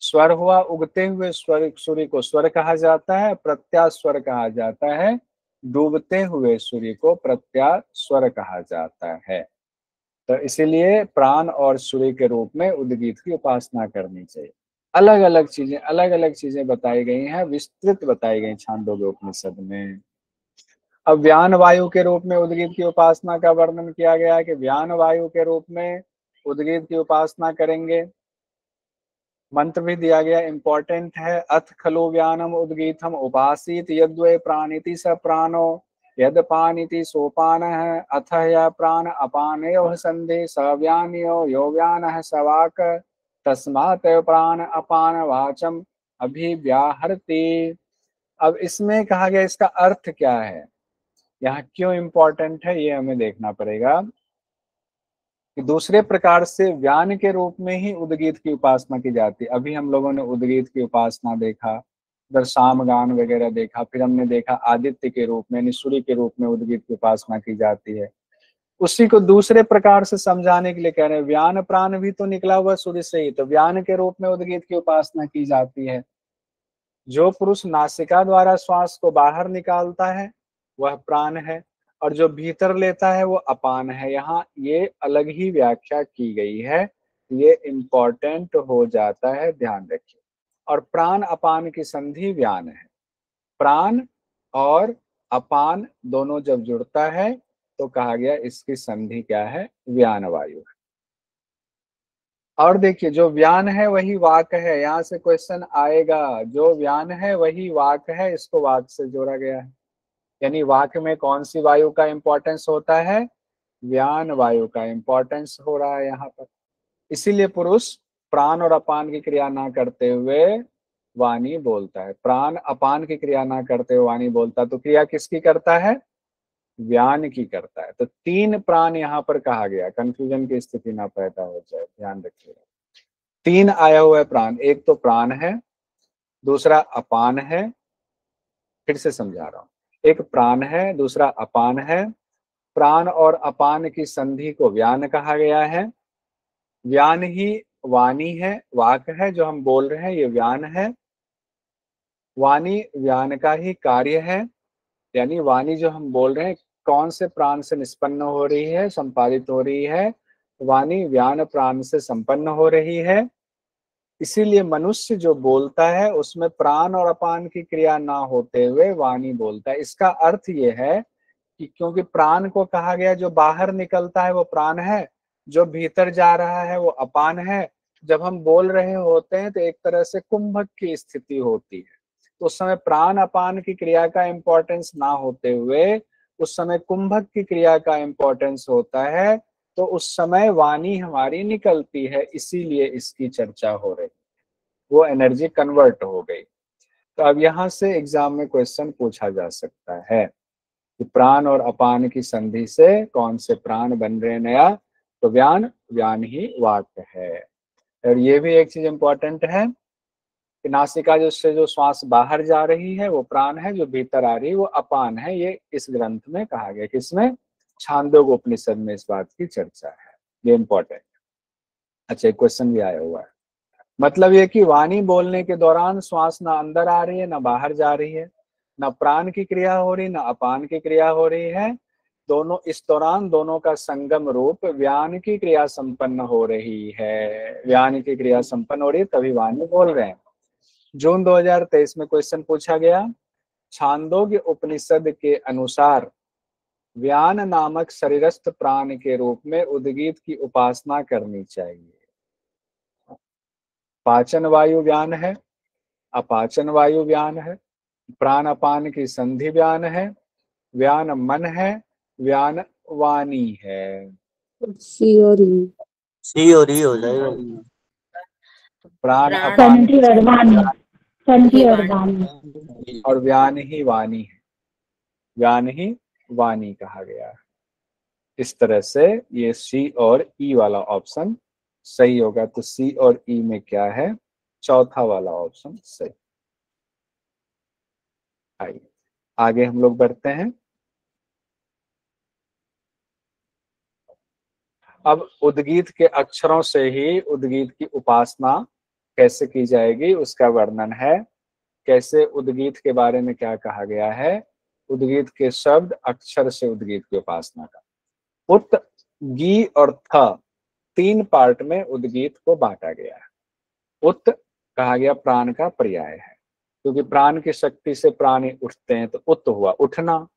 स्वर हुआ उगते हुए स्वर, सूर्य को स्वर कहा जाता है, प्रत्याह स्वर कहा जाता है। डूबते हुए सूर्य को प्रत्याह स्वर कहा जाता है। तो इसीलिए प्राण और सूर्य के रूप में उद्गीत की उपासना करनी चाहिए। अलग अलग चीजें बताई गई हैं, विस्तृत बताई गई छांदोग्य उपनिषद में। अब व्यान वायु के रूप में उद्गीत की उपासना का वर्णन किया गया है कि व्यान वायु के रूप में उद्गीत की उपासना करेंगे। मंत्र भी दिया गया, इंपॉर्टेंट है। अथ खलु व्यानम उद्गीतम उपासित यद्वै प्राणिति स प्राणो यद पानिति सोपान है अथ या प्राण अपानयो संधि स व्यान्यो यो व्यान स वाक तस्मात् प्राण अपान वाचम अभिव्याहरति। अब इसमें कहा गया, इसका अर्थ क्या है, यहाँ क्यों इंपॉर्टेंट है, ये हमें देखना पड़ेगा कि दूसरे प्रकार से व्यान के रूप में ही उद्गीत की उपासना की जाती है। अभी हम लोगों ने उद्गीत की उपासना देखा, उधर सामगान वगैरह देखा, फिर हमने देखा आदित्य के रूप में, सूर्य के रूप में उद्गीत की उपासना की जाती है। उसी को दूसरे प्रकार से समझाने के लिए कह रहे हैं, व्यान प्राण भी तो निकला हुआ सूर्य से ही, तो व्यान के रूप में उद्गीत की उपासना की जाती है। जो पुरुष नासिका द्वारा श्वास को बाहर निकालता है वह प्राण है, और जो भीतर लेता है वो अपान है। यहाँ ये अलग ही व्याख्या की गई है, ये इम्पोर्टेंट हो जाता है, ध्यान रखिए। और प्राण अपान की संधि व्यान है। प्राण और अपान दोनों जब जुड़ता है तो कहा गया इसकी संधि क्या है, व्यान वायु है। और देखिए, जो व्यान है वही वाक है। यहाँ से क्वेश्चन आएगा, जो व्यान है वही वाक है, इसको वाक से जोड़ा गया है। यानी वाक में कौन सी वायु का इंपॉर्टेंस होता है, व्यान वायु का इंपॉर्टेंस हो रहा है यहाँ पर। इसीलिए पुरुष प्राण और अपान की क्रिया ना करते हुए वाणी बोलता है, प्राण अपान की क्रिया ना करते हुए वाणी बोलता है। तो क्रिया किसकी करता है, व्यान की करता है। तो तीन प्राण यहाँ पर कहा गया, कंफ्यूजन की स्थिति ना पैदा हो जाए, ध्यान रखिएगा। तीन आया हुआ है प्राण, एक तो प्राण है, दूसरा अपान है। फिर से समझा रहा हूं, एक प्राण है, दूसरा अपान है। प्राण और अपान की संधि को व्यान कहा गया है। व्यान ही वाणी है, वाक है, जो हम बोल रहे हैं ये व्यान है। वाणी व्यान का ही कार्य है। यानी वाणी जो हम बोल रहे हैं कौन से प्राण से निष्पन्न हो रही है, संपादित हो रही है, वाणी व्यान प्राण से संपन्न हो रही है। इसीलिए मनुष्य जो बोलता है उसमें प्राण और अपान की क्रिया ना होते हुए वाणी बोलता है। इसका अर्थ ये है कि क्योंकि प्राण को कहा गया जो बाहर निकलता है वो प्राण है, जो भीतर जा रहा है वो अपान है। जब हम बोल रहे होते हैं तो एक तरह से कुंभक की स्थिति होती है, तो उस समय प्राण अपान की क्रिया का इंपॉर्टेंस ना होते हुए उस समय कुंभक की क्रिया का इंपॉर्टेंस होता है। तो उस समय वाणी हमारी निकलती है, इसीलिए इसकी चर्चा हो रही, वो एनर्जी कन्वर्ट हो गई। तो अब यहाँ से एग्जाम में क्वेश्चन पूछा जा सकता है कि प्राण और अपान की संधि से कौन से प्राण बन रहे नया, तो व्यान, व्यान ही वाक है। और ये भी एक चीज इंपॉर्टेंट है कि नासिका जिससे जो श्वास बाहर जा रही है वो प्राण है, जो भीतर आ रही है वो अपान है। ये इस ग्रंथ में कहा गया, किसमें? छांदोग्य उपनिषद में इस बात की चर्चा है। ये इंपॉर्टेंट। अच्छा, एक क्वेश्चन भी आया हुआ है। मतलब ये कि वाणी बोलने के दौरान श्वास ना अंदर आ रही है ना बाहर जा रही है, ना प्राण की क्रिया हो रही ना अपान की क्रिया हो रही है, दोनों इस दौरान दोनों का संगम रूप व्यान की क्रिया संपन्न हो रही है। व्यान की क्रिया संपन्न हो रही है तभी वाणी बोल रहे हैं। जून 2023 में क्वेश्चन पूछा गया, छांदोग्य उपनिषद के अनुसार व्यान नामक शरीरस्थ प्राण के रूप में उद्गीत की उपासना करनी चाहिए। पाचन वायु व्यान है, अपाचन वायु व्यान है, प्राण अपान की संधि व्यान है, व्यान मन है, व्यान वाणी है। सी और ई। सी और ई हो जाएगा। प्राण प्राण अपान संधि और वाणी, संधि और वाणी। और व्यान ही वाणी है, व्यान ही वाणी कहा गया है। इस तरह से ये सी और ई वाला ऑप्शन सही होगा। तो सी और ई में क्या है? चौथा वाला ऑप्शन सही। आइए आगे हम लोग बढ़ते हैं। अब उद्गीत के अक्षरों से ही उद्गीत की उपासना कैसे की जाएगी उसका वर्णन है। कैसे उद्गीत के बारे में क्या कहा गया है, उद्गीत के शब्द अक्षर से उद्गीत की उपासना का। उत, गी और थ तीन पार्ट में उद्गीत को बांटा गया है। उत कहा गया प्राण का पर्याय है, क्योंकि प्राण की शक्ति से प्राणी उठते हैं, तो उत हुआ उठना।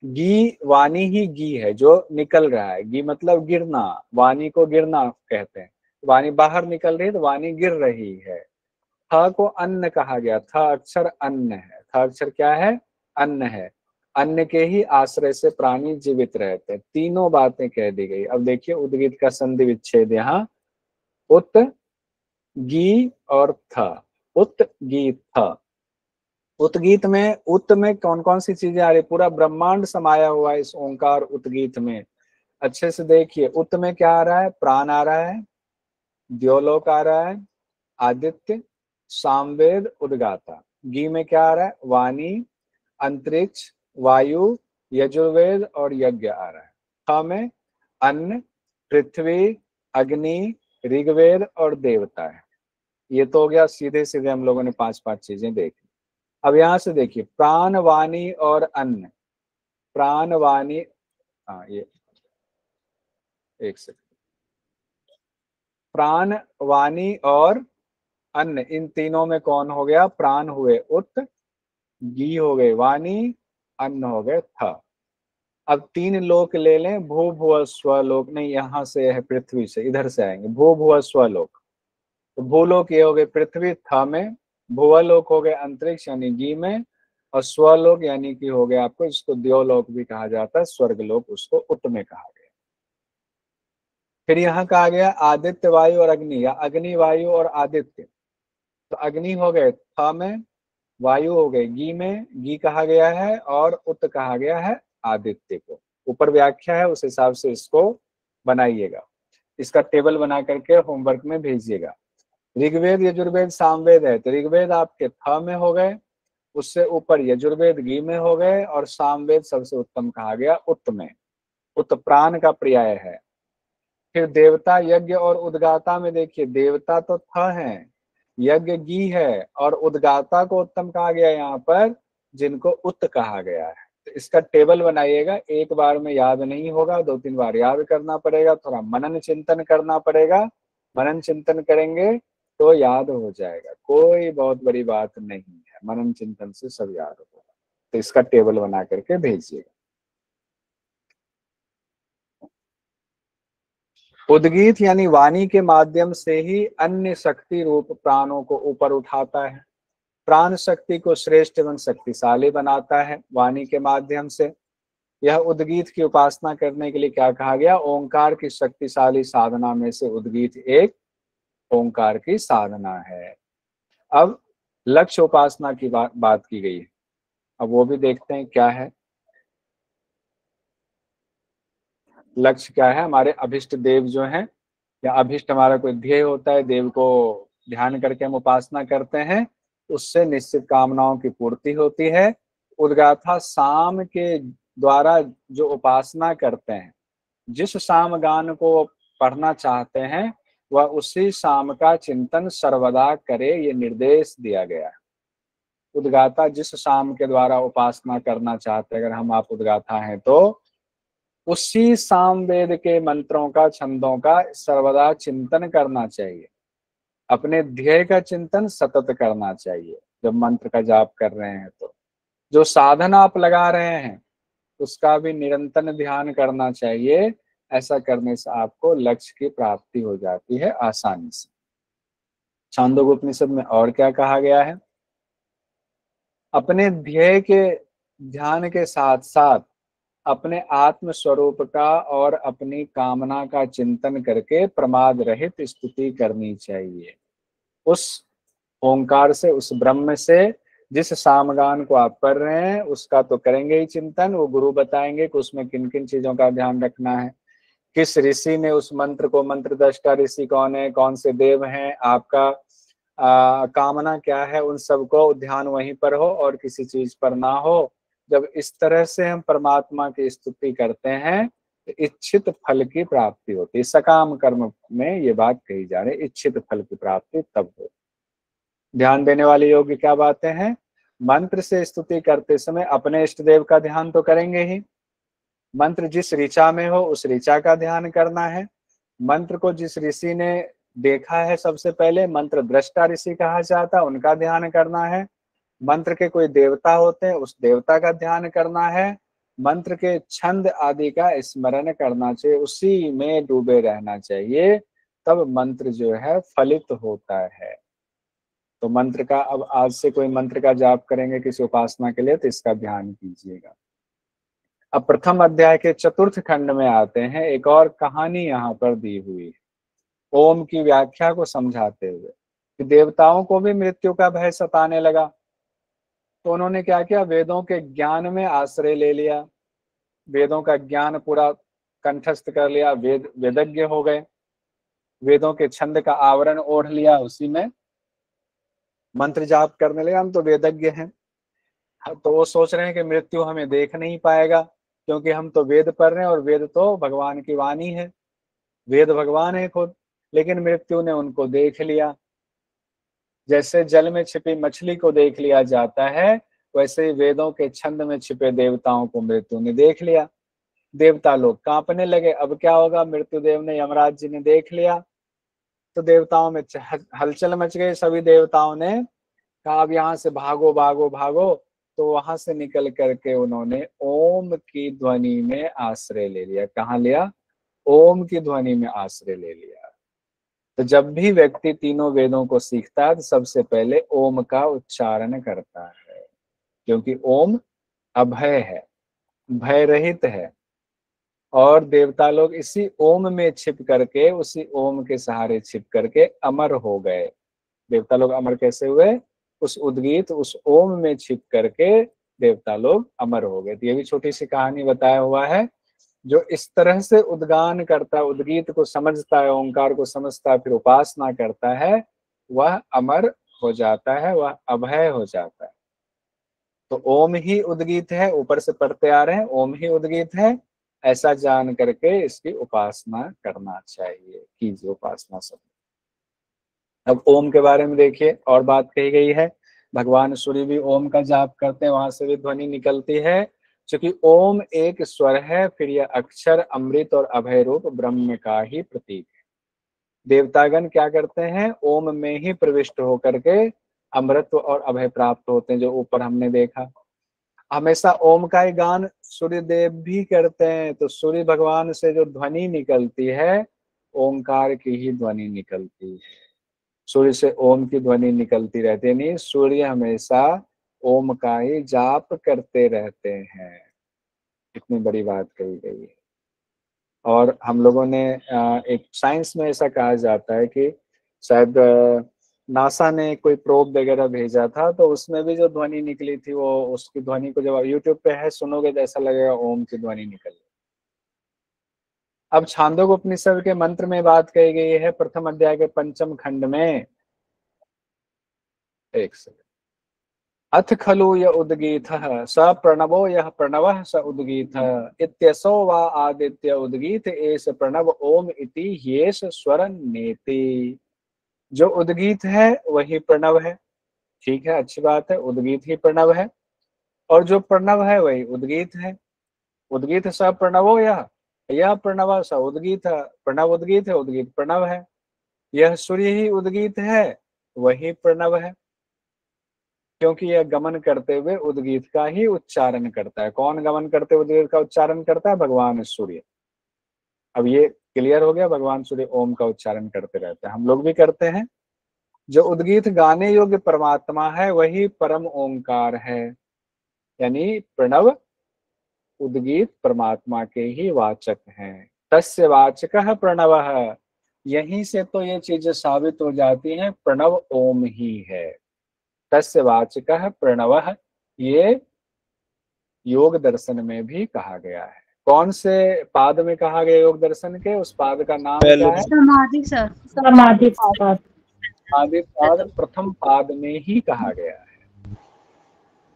गी, वाणी ही गी है जो निकल रहा है। गी मतलब गिरना, वाणी को गिरना कहते हैं। वाणी बाहर निकल रही है तो वाणी गिर रही है। थ को अन्न कहा गया, थ अक्षर अन्न है। थ अक्षर क्या है? अन्न है। अन्न के ही आश्रय से प्राणी जीवित रहते हैं। तीनों बातें कह दी गई। अब देखिए उद्गीत का संधि विच्छेद यहाँ, उत, गी और थ। उत, गी, थ। उतगीत में उत में कौन कौन सी चीजें आ रही? पूरा ब्रह्मांड समाया हुआ है इस ओंकार उतगीत में। अच्छे से देखिए, उत में क्या आ रहा है? प्राण आ रहा है, द्योलोक आ रहा है, आदित्य, सामवेद, उद्गाता। गी में क्या आ रहा है? वाणी, अंतरिक्ष, वायु, यजुर्वेद और यज्ञ आ रहा है। ख में अन्न, पृथ्वी, अग्नि, ऋग्वेद और देवता है। ये तो हो गया सीधे सीधे हम लोगों ने पांच पांच चीजें देखी। अब यहां से देखिए, प्राण, वाणी और अन्न। प्राण, वाणी, हाँ ये एक सेकंड। प्राण, वाणी और अन्न, इन तीनों में कौन हो गया? प्राण हुए उत, गी हो गए वाणी, अन्न हो गए थ। अब तीन लोक ले लें, भू भुव स्वलोक। नहीं, यहाँ से है पृथ्वी से, इधर से आएंगे। भू भुव स्वलोक, तो भूलोक ये हो गए पृथ्वी थ में, भुवलोक हो गए अंतरिक्ष यानी गी में, और स्वलोक यानी कि हो गया आपको, जिसको द्योलोक भी कहा जाता है, स्वर्गलोक, उसको उत में कहा गया। फिर यहाँ कहा गया आदित्य, वायु और अग्नि, या अग्नि, वायु और आदित्य। तो अग्नि हो गए थ में, वायु हो गए गी में, गी कहा गया है, और उत कहा गया है आदित्य को। ऊपर व्याख्या है, उस हिसाब से इसको बनाइएगा। इसका टेबल बना करके होमवर्क में भेजिएगा। ऋग्वेद, यजुर्वेद, सामवेद है, तो ऋग्वेद आपके थ में हो गए, उससे ऊपर यजुर्वेद गी में हो गए, और सामवेद सबसे उत्तम कहा गया उत में। उत प्राण का पर्याय है। फिर देवता, यज्ञ और उद्गाता में देखिए, देवता तो थ है, यज्ञ गी है, और उद्गाता को उत्तम कहा गया यहाँ पर, जिनको उत कहा गया है। तो इसका टेबल बनाइएगा। एक बार में याद नहीं होगा, दो तीन बार याद करना पड़ेगा, थोड़ा मनन चिंतन करना पड़ेगा। मनन चिंतन करेंगे तो याद हो जाएगा, कोई बहुत बड़ी बात नहीं है, मनन चिंतन से सब याद होगा। तो इसका टेबल बना करके भेजिएगा। उद्गीत यानी वाणी के माध्यम से ही अन्य शक्ति रूप प्राणों को ऊपर उठाता है। प्राण शक्ति को श्रेष्ठ एवं शक्तिशाली बनाता है वाणी के माध्यम से। यह उद्गीत की उपासना करने के लिए क्या कहा गया? ओंकार की शक्तिशाली साधना में से उद्गीत एक ओंकार की साधना है। अब लक्ष्य उपासना की बात की गई है, अब वो भी देखते हैं क्या है। लक्ष्य क्या है? हमारे अभिष्ट देव जो हैं, या अभिष्ट हमारा कोई ध्येय होता है, देव को ध्यान करके हम उपासना करते हैं, उससे निश्चित कामनाओं की पूर्ति होती है। उद्गाथा साम के द्वारा जो उपासना करते हैं, जिस साम गान को पढ़ना चाहते हैं वह उसी साम का चिंतन सर्वदा करे, ये निर्देश दिया गया है। उद्गाता जिस साम के द्वारा उपासना करना चाहते हैं, अगर हम आप उद्गाता हैं तो उसी साम वेद के मंत्रों का, छंदों का सर्वदा चिंतन करना चाहिए। अपने ध्येय का चिंतन सतत करना चाहिए जब मंत्र का जाप कर रहे हैं। तो जो साधन आप लगा रहे हैं उसका भी निरंतर ध्यान करना चाहिए। ऐसा करने से आपको लक्ष्य की प्राप्ति हो जाती है आसानी से। छांदोग्य उपनिषद में और क्या कहा गया है? अपने ध्येय के ध्यान के साथ साथ अपने आत्म स्वरूप का और अपनी कामना का चिंतन करके प्रमाद रहित स्तुति करनी चाहिए। उस ओंकार से, उस ब्रह्म से जिस सामगान को आप कर रहे हैं उसका तो करेंगे ही चिंतन। वो गुरु बताएंगे कि उसमें किन किन चीजों का ध्यान रखना है, किस ऋषि ने उस मंत्र को, मंत्र दृष्टा ऋषि कौन है, कौन से देव हैं, आपका कामना क्या है, उन सब को ध्यान वहीं पर हो और किसी चीज पर ना हो। जब इस तरह से हम परमात्मा की स्तुति करते हैं तो इच्छित फल की प्राप्ति होती है। सकाम कर्म में ये बात कही जा रही है, इच्छित फल की प्राप्ति तब हो। ध्यान देने वाले योग्य क्या बातें हैं? मंत्र से स्तुति करते समय अपने इष्ट देव का ध्यान तो करेंगे ही। मंत्र जिस ऋचा में हो उस ऋचा का ध्यान करना है। मंत्र को जिस ऋषि ने देखा है सबसे पहले, मंत्र दृष्टा ऋषि कहा जाता है, उनका ध्यान करना है। मंत्र के कोई देवता होते हैं उस देवता का ध्यान करना है। मंत्र के छंद आदि का स्मरण करना चाहिए, उसी में डूबे रहना चाहिए, तब मंत्र जो है फलित होता है। तो मंत्र का, अब आज से कोई मंत्र का जाप करेंगे किसी उपासना के लिए तो इसका ध्यान कीजिएगा। अब प्रथम अध्याय के चतुर्थ खंड में आते हैं। एक और कहानी यहाँ पर दी हुई है ओम की व्याख्या को समझाते हुए कि देवताओं को भी मृत्यु का भय सताने लगा तो उन्होंने क्या किया, वेदों के ज्ञान में आश्रय ले लिया। वेदों का ज्ञान पूरा कंठस्थ कर लिया, वेदज्ञ हो गए, वेदों के छंद का आवरण ओढ़ लिया, उसी में मंत्र जाप करने लगे। हम तो वेदज्ञ हैं। तो वो सोच रहे हैं कि मृत्यु हमें देख नहीं पाएगा क्योंकि हम तो वेद पढ़ रहे हैं और वेद तो भगवान की वाणी है, वेद भगवान है खुद। लेकिन मृत्यु ने उनको देख लिया। जैसे जल में छिपी मछली को देख लिया जाता है वैसे ही वेदों के छंद में छिपे देवताओं को मृत्यु ने देख लिया। देवता लोग कांपने लगे, अब क्या होगा, मृत्यु देव ने, यमराज जी ने देख लिया। तो देवताओं में हलचल मच गई। सभी देवताओं ने कहा अब यहाँ से भागो भागो भागो। तो वहां से निकल करके उन्होंने ओम की ध्वनि में आश्रय ले लिया। कहाँ लिया? ओम की ध्वनि में आश्रय ले लिया। तो जब भी व्यक्ति तीनों वेदों को सीखता है तो सबसे पहले ओम का उच्चारण करता है, क्योंकि ओम अभय है, भय रहित है। और देवता लोग इसी ओम में छिप करके, उसी ओम के सहारे छिप करके अमर हो गए। देवता लोग अमर कैसे हुए? उस उद्गीत, उस ओम में छिप करके देवता लोग अमर हो गए। तो ये भी छोटी सी कहानी बताया हुआ है। जो इस तरह से उद्गान करता है, उद्गीत को समझता है, ओंकार को समझता है, फिर उपासना करता है, वह अमर हो जाता है, वह अभय हो जाता है। तो ओम ही उद्गीत है, ऊपर से पढ़ते आ रहे हैं ओम ही उद्गीत है, ऐसा जान करके इसकी उपासना करना चाहिए। कीजिए उपासना सब। अब ओम के बारे में देखिए और बात कही गई है। भगवान सूर्य भी ओम का जाप करते हैं, वहां से भी ध्वनि निकलती है। क्योंकि ओम एक स्वर है, फिर यह अक्षर अमृत और अभय रूप ब्रह्म का ही प्रतीक है। देवतागण क्या करते हैं? ओम में ही प्रविष्ट होकर के अमृत और अभय प्राप्त होते हैं, जो ऊपर हमने देखा। हमेशा ओम का ही गान सूर्य देव भी करते हैं। तो सूर्य भगवान से जो ध्वनि निकलती है ओंकार की ही ध्वनि निकलती है। सूर्य से ओम की ध्वनि निकलती रहती है, नहीं, सूर्य हमेशा ओम का ही जाप करते रहते हैं। इतनी बड़ी बात कही गई है। और हम लोगों ने एक साइंस में ऐसा कहा जाता है कि शायद नासा ने कोई प्रोब वगैरह भेजा था तो उसमें भी जो ध्वनि निकली थी, वो उसकी ध्वनि को जब यूट्यूब पे है सुनोगे तो ऐसा लगेगा ओम की ध्वनि निकल रही। अब छांदोग्य उपनिषद के मंत्र में बात कही गई है प्रथम अध्याय के पंचम खंड में। एक सेकंड, अथ खलु य उद्गीतः स प्रणवो यः प्रणवः स उद्गीतः इत्यसो वा आदित्य उद्गीत एष प्रणव ओम इति ह्येष स्वर नेति। जो उद्गीत है वही प्रणव है, ठीक है, अच्छी बात है, उद्गीत ही प्रणव है, और जो प्रणव है वही उद्गीत है। उद्गीत स प्रणवो यह प्रणव स उद्गीत, प्रणव उद्गीत है, उद्गीत प्रणव है। यह सूर्य ही उद्गीत है, वही प्रणव है, क्योंकि यह गमन करते हुए उद्गीत का ही उच्चारण करता है। कौन गमन करते हुए उद्गीत का उच्चारण करता है? भगवान सूर्य। अब ये क्लियर हो गया, भगवान सूर्य ओम का उच्चारण करते रहते हैं, हम लोग भी करते हैं। जो उद्गीत गाने योग्य परमात्मा है वही परम ओंकार है, यानी प्रणव उद्गीत परमात्मा के ही वाचक हैं। तस्य वाचकः प्रणवः, यहीं से तो ये चीजें साबित हो जाती हैं, प्रणव ओम ही है। तस्य वाचकः प्रणवः, ये योग दर्शन में भी कहा गया है। कौन से पाद में कहा गया योग दर्शन के? उस पाद का नाम क्या है? समाधि सर। समाधि पाद। आदि पाद प्रथम पाद में ही कहा गया है।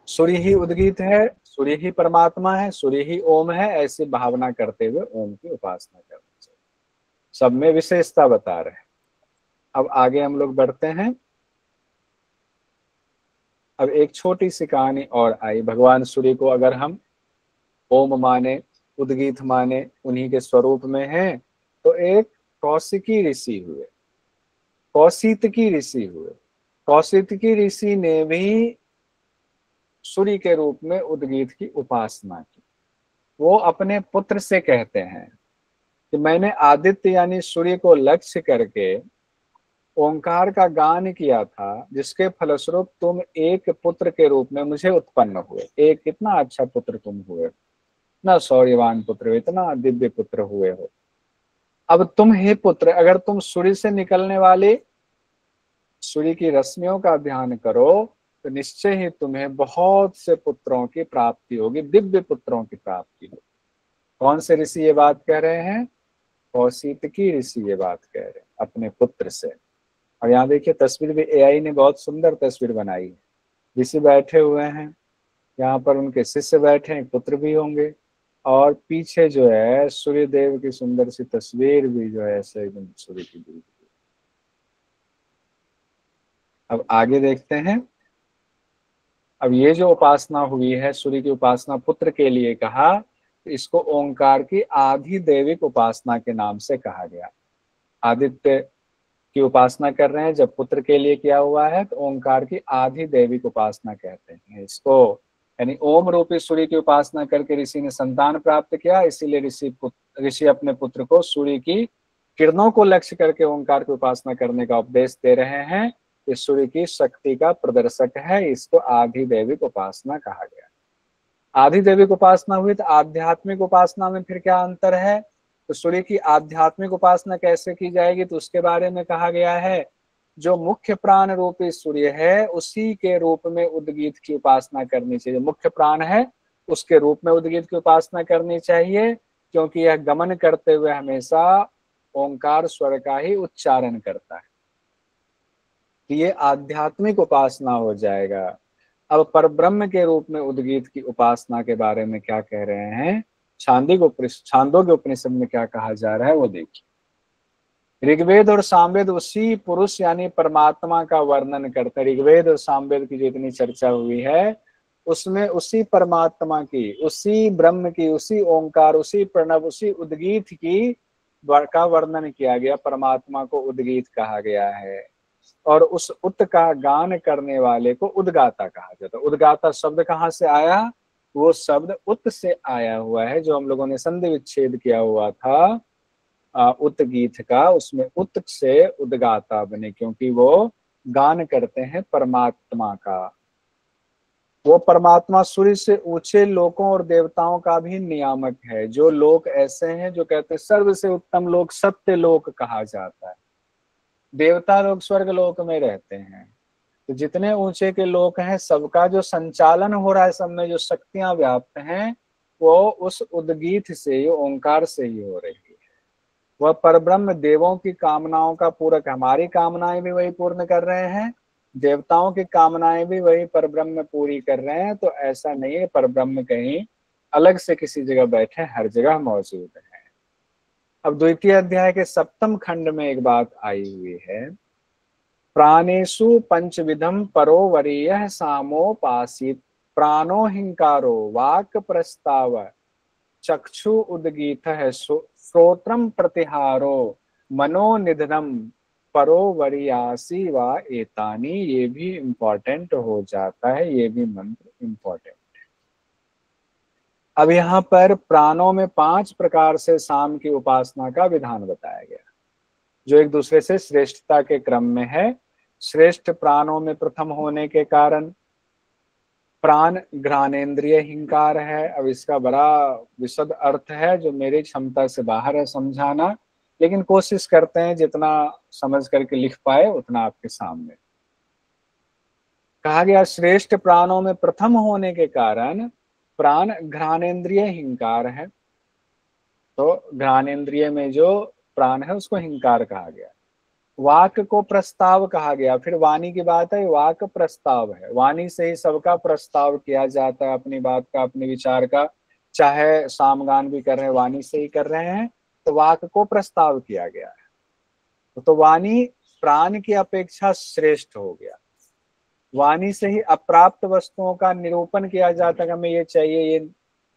सूर्य ही उद्गीत है, सूर्य ही परमात्मा है, सूर्य ही ओम है, ऐसी भावना करते हुए ओम की उपासना करनी चाहिए। सब में विशेषता बता रहे हैं। अब आगे हम लोग बढ़ते हैं। अब एक छोटी सी कहानी और आई। भगवान सूर्य को अगर हम ओम माने, उद्गीत माने, उन्हीं के स्वरूप में हैं, तो एक कौशिकी ऋषि हुए, कौशितकी ऋषि हुए। कौशितकी ऋषि ने भी सूर्य के रूप में उद्गीत की उपासना की। वो अपने पुत्र से कहते हैं कि मैंने आदित्य यानी सूर्य को लक्ष्य करके ओंकार का गान किया था, जिसके फलस्वरूप तुम एक पुत्र के रूप में मुझे उत्पन्न हुए। एक कितना अच्छा पुत्र तुम हुए, इतना शौर्यवान पुत्र, इतना दिव्य पुत्र हुए हो। अब तुम हे पुत्र, अगर तुम सूर्य से निकलने वाले सूर्य की रश्मियों का ध्यान करो तो निश्चय ही तुम्हें बहुत से पुत्रों की प्राप्ति होगी, दिव्य पुत्रों की प्राप्ति होगी। कौन से ऋषि ये बात कह रहे हैं? कौशितकी ऋषि ये बात कह रहे हैं अपने पुत्र से। और यहाँ देखिए तस्वीर भी एआई ने बहुत सुंदर तस्वीर बनाई है। ऋषि बैठे हुए हैं, यहाँ पर उनके शिष्य बैठे हैं, पुत्र भी होंगे, और पीछे जो है सूर्य देव की सुंदर सी तस्वीर भी जो है ऐसे एकदम सूर्य की दी। अब आगे देखते हैं। अब ये जो उपासना हुई है, सूर्य की उपासना पुत्र के लिए कहा, तो इसको ओंकार की आधि दैविक उपासना के नाम से कहा गया। आदित्य की उपासना कर रहे हैं, जब पुत्र के लिए किया हुआ है तो ओंकार की आधि दैविक उपासना कहते हैं इसको। यानी ओम रूपी सूर्य की उपासना करके ऋषि ने संतान प्राप्त किया, इसीलिए ऋषि अपने पुत्र को सूर्य की किरणों को लक्ष्य करके ओंकार की उपासना करने का उपदेश दे रहे हैं। इस सूर्य की शक्ति का प्रदर्शक है, इसको आधि दैविक उपासना कहा गया। आधि दैविक उपासना हुई तो आध्यात्मिक उपासना में फिर क्या अंतर है? तो सूर्य की आध्यात्मिक उपासना कैसे की जाएगी, तो उसके बारे में कहा गया है जो मुख्य प्राण रूपी सूर्य है उसी के रूप में उद्गीत की उपासना करनी चाहिए। मुख्य प्राण है उसके रूप में उद्गीत की उपासना करनी चाहिए, क्योंकि यह गमन करते हुए हमेशा ओंकार स्वर का ही उच्चारण करता है। ये आध्यात्मिक उपासना हो जाएगा। अब परब्रह्म के रूप में उद्गीत की उपासना के बारे में क्या कह रहे हैं? छांदोग्य उपनिषद में क्या कहा जा रहा है वो देखिए। ऋग्वेद और सामवेद उसी पुरुष यानी परमात्मा का वर्णन करते हैं। ऋग्वेद और सामवेद की जितनी चर्चा हुई है उसमें उसी परमात्मा की, उसी ब्रह्म की, उसी ओंकार, उसी प्रणव, उसी उद्गीत की का वर्णन किया गया। परमात्मा को उद्गीत कहा गया है, और उस उत का गान करने वाले को उद्गाता कहा जाता है। उद्गाता शब्द कहाँ से आया? वो शब्द उत से आया हुआ है, जो हम लोगों ने संधि विच्छेद किया हुआ था उत गीत का, उसमें उत से उद्गाता बने, क्योंकि वो गान करते हैं परमात्मा का। वो परमात्मा सूर्य से ऊंचे लोकों और देवताओं का भी नियामक है। जो लोक ऐसे हैं जो कहते हैं सर्व से उत्तम लोक सत्य लोक कहा जाता है। देवता लोग स्वर्ग लोक में रहते हैं, तो जितने ऊंचे के लोक हैं सबका जो संचालन हो रहा है, सब में जो शक्तियां व्याप्त हैं वो उस उद्गीत से, ओंकार से ही हो रही है। वह परब्रह्म देवों की कामनाओं का पूरक, हमारी कामनाएं भी वही पूर्ण कर रहे हैं, देवताओं की कामनाएं भी वही परब्रह्म पूरी कर रहे हैं, तो ऐसा नहीं है परब्रह्म कहीं अलग से किसी जगह बैठे, हर जगह मौजूद है। अब द्वितीय अध्याय के 7वें खंड में एक बात आई हुई है, प्राणेषु पंचविधम परो वरीयः सामोपासीत, प्राणो हिंकारो वाक् प्रस्ताव चक्षु उद्गीतः श्रोत्रम प्रतिहारो मनो निधनम परो वरीयासी वा एतानी। ये भी इंपॉर्टेंट हो जाता है, ये भी मंत्र इंपॉर्टेंट है। अब यहाँ पर प्राणों में 5 प्रकार से साम की उपासना का विधान बताया गया, जो एक दूसरे से श्रेष्ठता के क्रम में है। श्रेष्ठ प्राणों में प्रथम होने के कारण प्राण घ्राणेन्द्रिय हिंकार है। अब इसका बड़ा विशद अर्थ है जो मेरी क्षमता से बाहर है समझाना, लेकिन कोशिश करते हैं जितना समझ करके लिख पाए उतना आपके सामने। कहा गया श्रेष्ठ प्राणों में प्रथम होने के कारण प्राण घ्राणेन्द्रिय हिंकार है, तो घ्राणेन्द्रिय में जो प्राण है उसको हिंकार कहा गया। वाक को प्रस्ताव कहा गया, फिर वाणी की बात है, वाक प्रस्ताव है, वाणी से ही सबका प्रस्ताव किया जाता है, अपनी बात का, अपने विचार का, चाहे सामगान भी कर रहे हैं वाणी से ही कर रहे हैं, तो वाक को प्रस्ताव किया गया है। तो वाणी प्राण की अपेक्षा श्रेष्ठ हो गया। वाणी से ही अप्राप्त वस्तुओं का निरूपण किया जाता है, हमें ये चाहिए, ये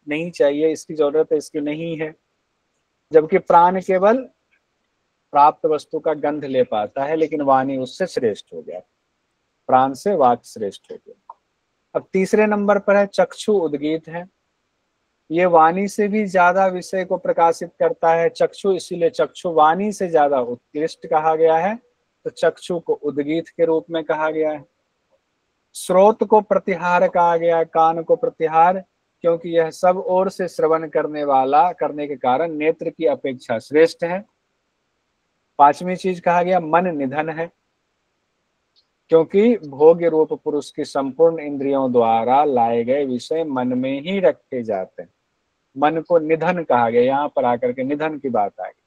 नहीं चाहिए, इसकी जरूरत है, इसकी नहीं है, जबकि प्राण केवल प्राप्त वस्तु का गंध ले पाता है, लेकिन वाणी उससे श्रेष्ठ हो गया, प्राण से वाक श्रेष्ठ हो गया। अब तीसरे नंबर पर है चक्षु उद्गीत है, ये वाणी से भी ज्यादा विषय को प्रकाशित करता है। चक्षु, इसीलिए चक्षु वाणी से ज्यादा उत्कृष्ट कहा गया है, तो चक्षु को उद्गीत के रूप में कहा गया है। श्रोत को प्रतिहार कहा गया, कान को प्रतिहार, क्योंकि यह सब ओर से श्रवण करने वाला करने के कारण नेत्र की अपेक्षा श्रेष्ठ है। 5वीं चीज कहा गया मन निधन है, क्योंकि भोग्य रूप पुरुष की संपूर्ण इंद्रियों द्वारा लाए गए विषय मन में ही रखे जाते हैं। मन को निधन कहा गया, यहाँ पर आकर के निधन की बात आ गई।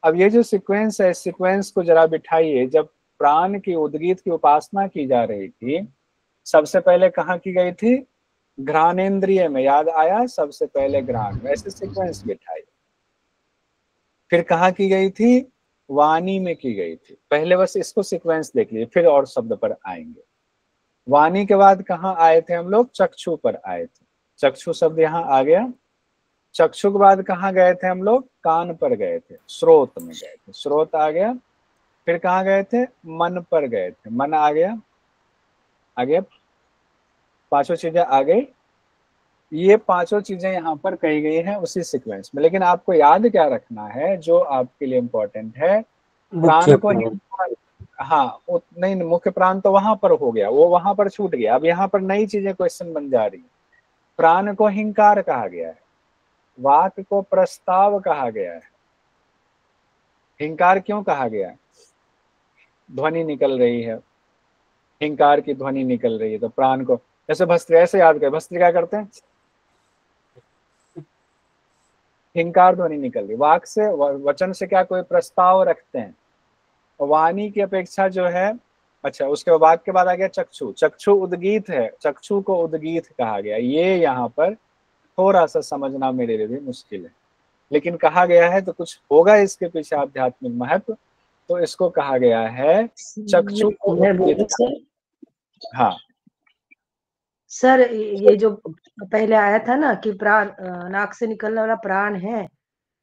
अब ये जो सीक्वेंस है, सीक्वेंस को जरा बिठाइए। जब प्राण की उद्गीत की उपासना की जा रही थी, सबसे पहले कहाँ की गई थी? घ्राणेन्द्रिय में, याद आया? सबसे पहले घ्राण में, ऐसे सीक्वेंस बिठाइए। फिर कहाँ की गई थी? वाणी में की गई थी। पहले बस इसको सीक्वेंस देख लीजिए, फिर और शब्द पर आएंगे। वाणी के बाद कहाँ आए थे हम लोग? चक्षु पर आए थे, चक्षु शब्द यहाँ आ गया। चक्षु के बाद कहाँ गए थे हम लोग? कान पर गए थे, श्रोत में गए थे, श्रोत आ गया। फिर कहाँ गए थे? मन पर गए थे, मन आ गया, आगे 5 चीजें आ गई। ये 5 चीजें यहाँ पर कही गई हैं उसी सीक्वेंस में, लेकिन आपको याद क्या रखना है जो आपके लिए इम्पोर्टेंट है? प्राण को हाँ, नहीं, मुख्य प्राण तो वहां पर हो गया, वो वहां पर छूट गया। अब यहाँ पर नई चीजें क्वेश्चन बन जा रही है। प्राण को हिंकार कहा गया है, वाक को प्रस्ताव कहा गया है। हिंकार क्यों कहा गया? ध्वनि निकल रही है, हिंकार की ध्वनि निकल रही है, तो प्राण को, जैसे भस्त्री, ऐसे याद करें, भस्त्री क्या करते हैं? हिंकार ध्वनि निकल रही। वाक से, वचन से क्या कोई प्रस्ताव रखते हैं, वाणी की अपेक्षा जो है। अच्छा, उसके बाद के बाद आ गया चक्षु। चक्षु उद्गीत है, चक्षु को उद्गीत कहा गया। ये यहाँ पर थोड़ा सा समझना मेरे लिए भी मुश्किल है, लेकिन कहा गया है तो कुछ होगा इसके पीछे आध्यात्मिक महत्व, तो इसको कहा गया है चक्षु को उद्गीत। हाँ सर, ये जो पहले आया था ना कि प्राण, नाक से निकलने वाला प्राण है,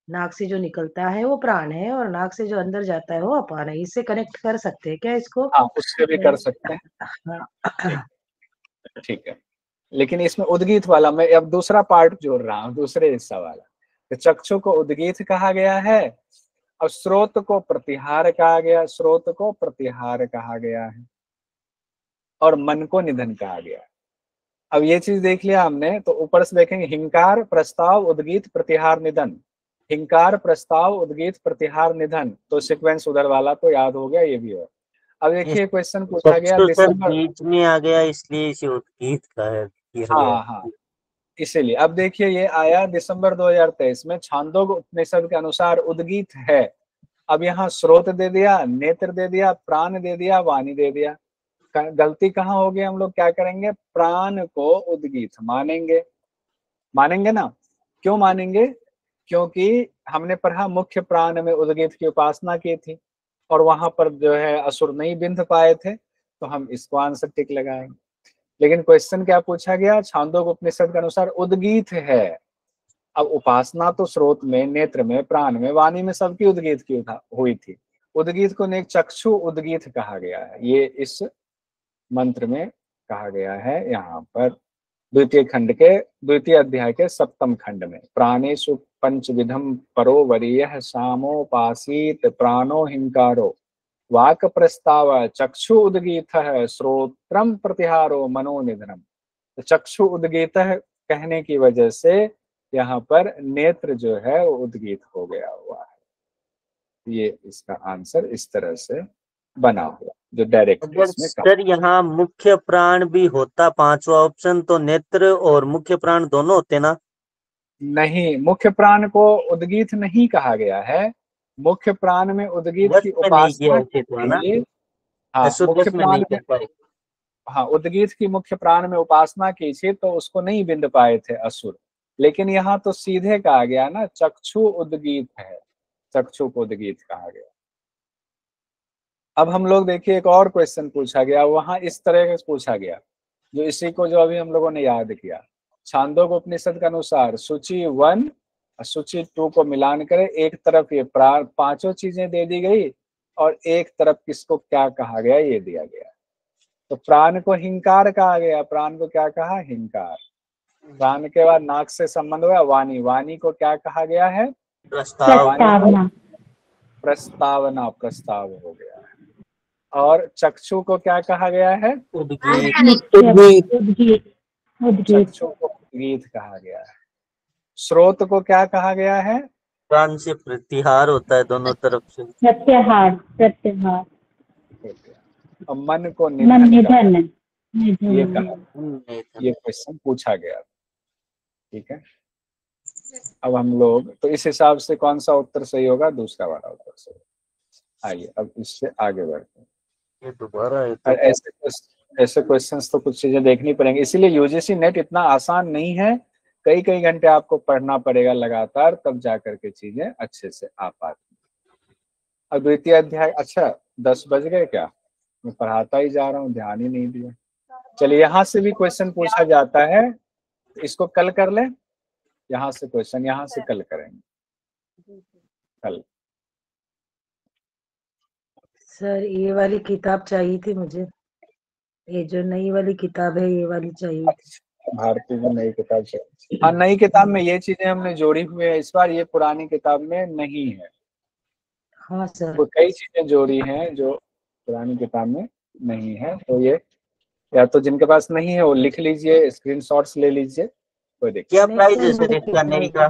नाक से जो निकलता है वो प्राण है, और नाक से जो अंदर जाता है वो अपान है। इससे कनेक्ट कर सकते हैं क्या इसको? हाँ, उससे भी कर सकते हैं, ठीक है। लेकिन इसमें उद्गीत वाला मैं अब दूसरा पार्ट जोड़ रहा हूँ, दूसरे हिस्सा वाला। तो चक्षु को उद्गीत कहा गया है, और स्रोत को प्रतिहार कहा गया, स्रोत को प्रतिहार कहा गया है, और मन को निधन कहा गया। अब ये चीज देख लिया हमने, तो ऊपर से देखेंगे हिंकार, प्रस्ताव, उद्गीत, प्रतिहार, निधन। हिंकार, प्रस्ताव, उद्गीत, प्रतिहार, निधन, तो सीक्वेंस उधर वाला तो याद हो गया, ये भी हो। अब देखिए क्वेश्चन पूछा गया दिसंबर, बीच में आ गया इसलिए इसे उद्गीत का है। हाँ, इसीलिए। अब देखिए ये आया दिसंबर 2023 में, छांदोग्य उपनिषद के अनुसार उद्गीत है। अब यहाँ स्रोत दे दिया, नेत्र दे दिया, प्राण दे दिया, वाणी दे दिया। गलती कहाँ होगी, हम लोग क्या करेंगे, प्राण को उद्गीत मानेंगे, मानेंगे ना। क्यों मानेंगे, क्योंकि हमने पढ़ा मुख्य प्राण में उद्गीत की उपासना की थी और वहां पर जो है असुर नहीं बिंध पाए थे, तो हम इसको आंसर टिक लगाएंगे। लेकिन क्वेश्चन क्या पूछा गया, छांदोग्य उपनिषद के अनुसार उद्गीत है। अब उपासना तो स्रोत में, नेत्र में, प्राण में, वाणी में सबकी उद्गीत की हुई थी। उद्गीत को नेक चक्षु उद्गीत कहा गया है, ये इस मंत्र में कहा गया है। यहाँ पर द्वितीय अध्याय के 7वें खंड में, प्राणेषु पंचविधम परो वरीयः सामोपासीत प्राणो हिंकारो वाक प्रस्ताव चक्षु उद्गीतः श्रोत्रम प्रतिहारो मनोनिधनम। तो चक्षु उद्गीतः कहने की वजह से यहाँ पर नेत्र जो है वो उद्गीत हो गया हुआ है। ये इसका आंसर इस तरह से बना हुआ जो डायरेक्ट अगर इसमें सर यहाँ मुख्य प्राण भी होता पांचवा ऑप्शन, तो नेत्र और मुख्य प्राण दोनों होते ना। नहीं, मुख्य प्राण को उद्गीत नहीं कहा गया है। मुख्य प्राण में उद्गीत वश की में नहीं किया उपासना उसे तो, है ना। के लिए, हाँ मुख्य वश में प्राण नहीं में, कर पाए। हाँ उद्गीत की मुख्य प्राण में उपासना की थी तो उसको नहीं बिंद पाए थे असुर। लेकिन यहाँ तो सीधे कहा गया ना, चक्षु उद्गीत है, चक्षु को उद्गीत कहा गया। अब हम लोग देखिए एक और क्वेश्चन पूछा गया, वहां इस तरह से पूछा गया, जो इसी को जो अभी हम लोगों ने याद किया। छांदोग्य उपनिषद के अनुसार सूची 1 और सूची 2 को मिलान करें, एक तरफ ये प्राण पांचों चीजें दे दी गई और एक तरफ किसको क्या कहा गया ये दिया गया। तो प्राण को हिंकार कहा गया, प्राण को क्या कहा, हिंकार। प्राण के बाद नाक से संबंध हुआ वाणी, वाणी को क्या कहा गया है, प्रस्ताव। प्रस्तावना। प्रस्तावना, प्रस्ताव हो गया है। और चक्षु को क्या कहा गया है, उद्गीत। उद्गीत। उद्गीत। चक्षु को उद्गीत कहा गया है। स्रोत को क्या कहा गया है, प्राण से प्रतिहार होता है दोनों तरफ से। प्रत्याहार। प्रत्याहार। और मन को मन निधन निधन। ये निधन। कहा, ये क्वेश्चन पूछा गया। ठीक है, अब हम लोग तो इस हिसाब से कौन सा उत्तर सही होगा, दूसरा वाला उत्तर सही। आइए अब इससे आगे बढ़ते हैं। ये दोबारा और ऐसे क्वेश्चंस तो कुछ चीजें देखनी पड़ेंगी, इसीलिए यूजीसी नेट इतना आसान नहीं है। कई कई घंटे आपको पढ़ना पड़ेगा लगातार, तब जा करके चीजें अच्छे से आ पाती। अब द्वितीय अध्याय, अच्छा 10 बज गए क्या, मैं पढ़ाता ही जा रहा हूँ, ध्यान ही नहीं दिया। चलिए यहाँ से भी क्वेश्चन पूछा जाता है, इसको कल कर लें। यहाँ से क्वेश्चन, यहाँ से कल करेंगे, कल। सर ये वाली किताब चाहिए थी मुझे, ये जो नई वाली किताब है ये वाली चाहिए थी। भारती में नई किताब चाहिए। हाँ नई किताब में ये चीजें हमने जोड़ी हुई है इस बार, ये पुरानी किताब में नहीं है। हाँ सर। तो कई चीजें जोड़ी हैं जो पुरानी किताब में नहीं है। तो ये या तो जिनके पास नहीं है वो लिख लीजिए, स्क्रीनशॉट्स ले लीजिए, कोई दिक्कत क्या नहीं प्राइस सर, है सर मुझे इसका नई का?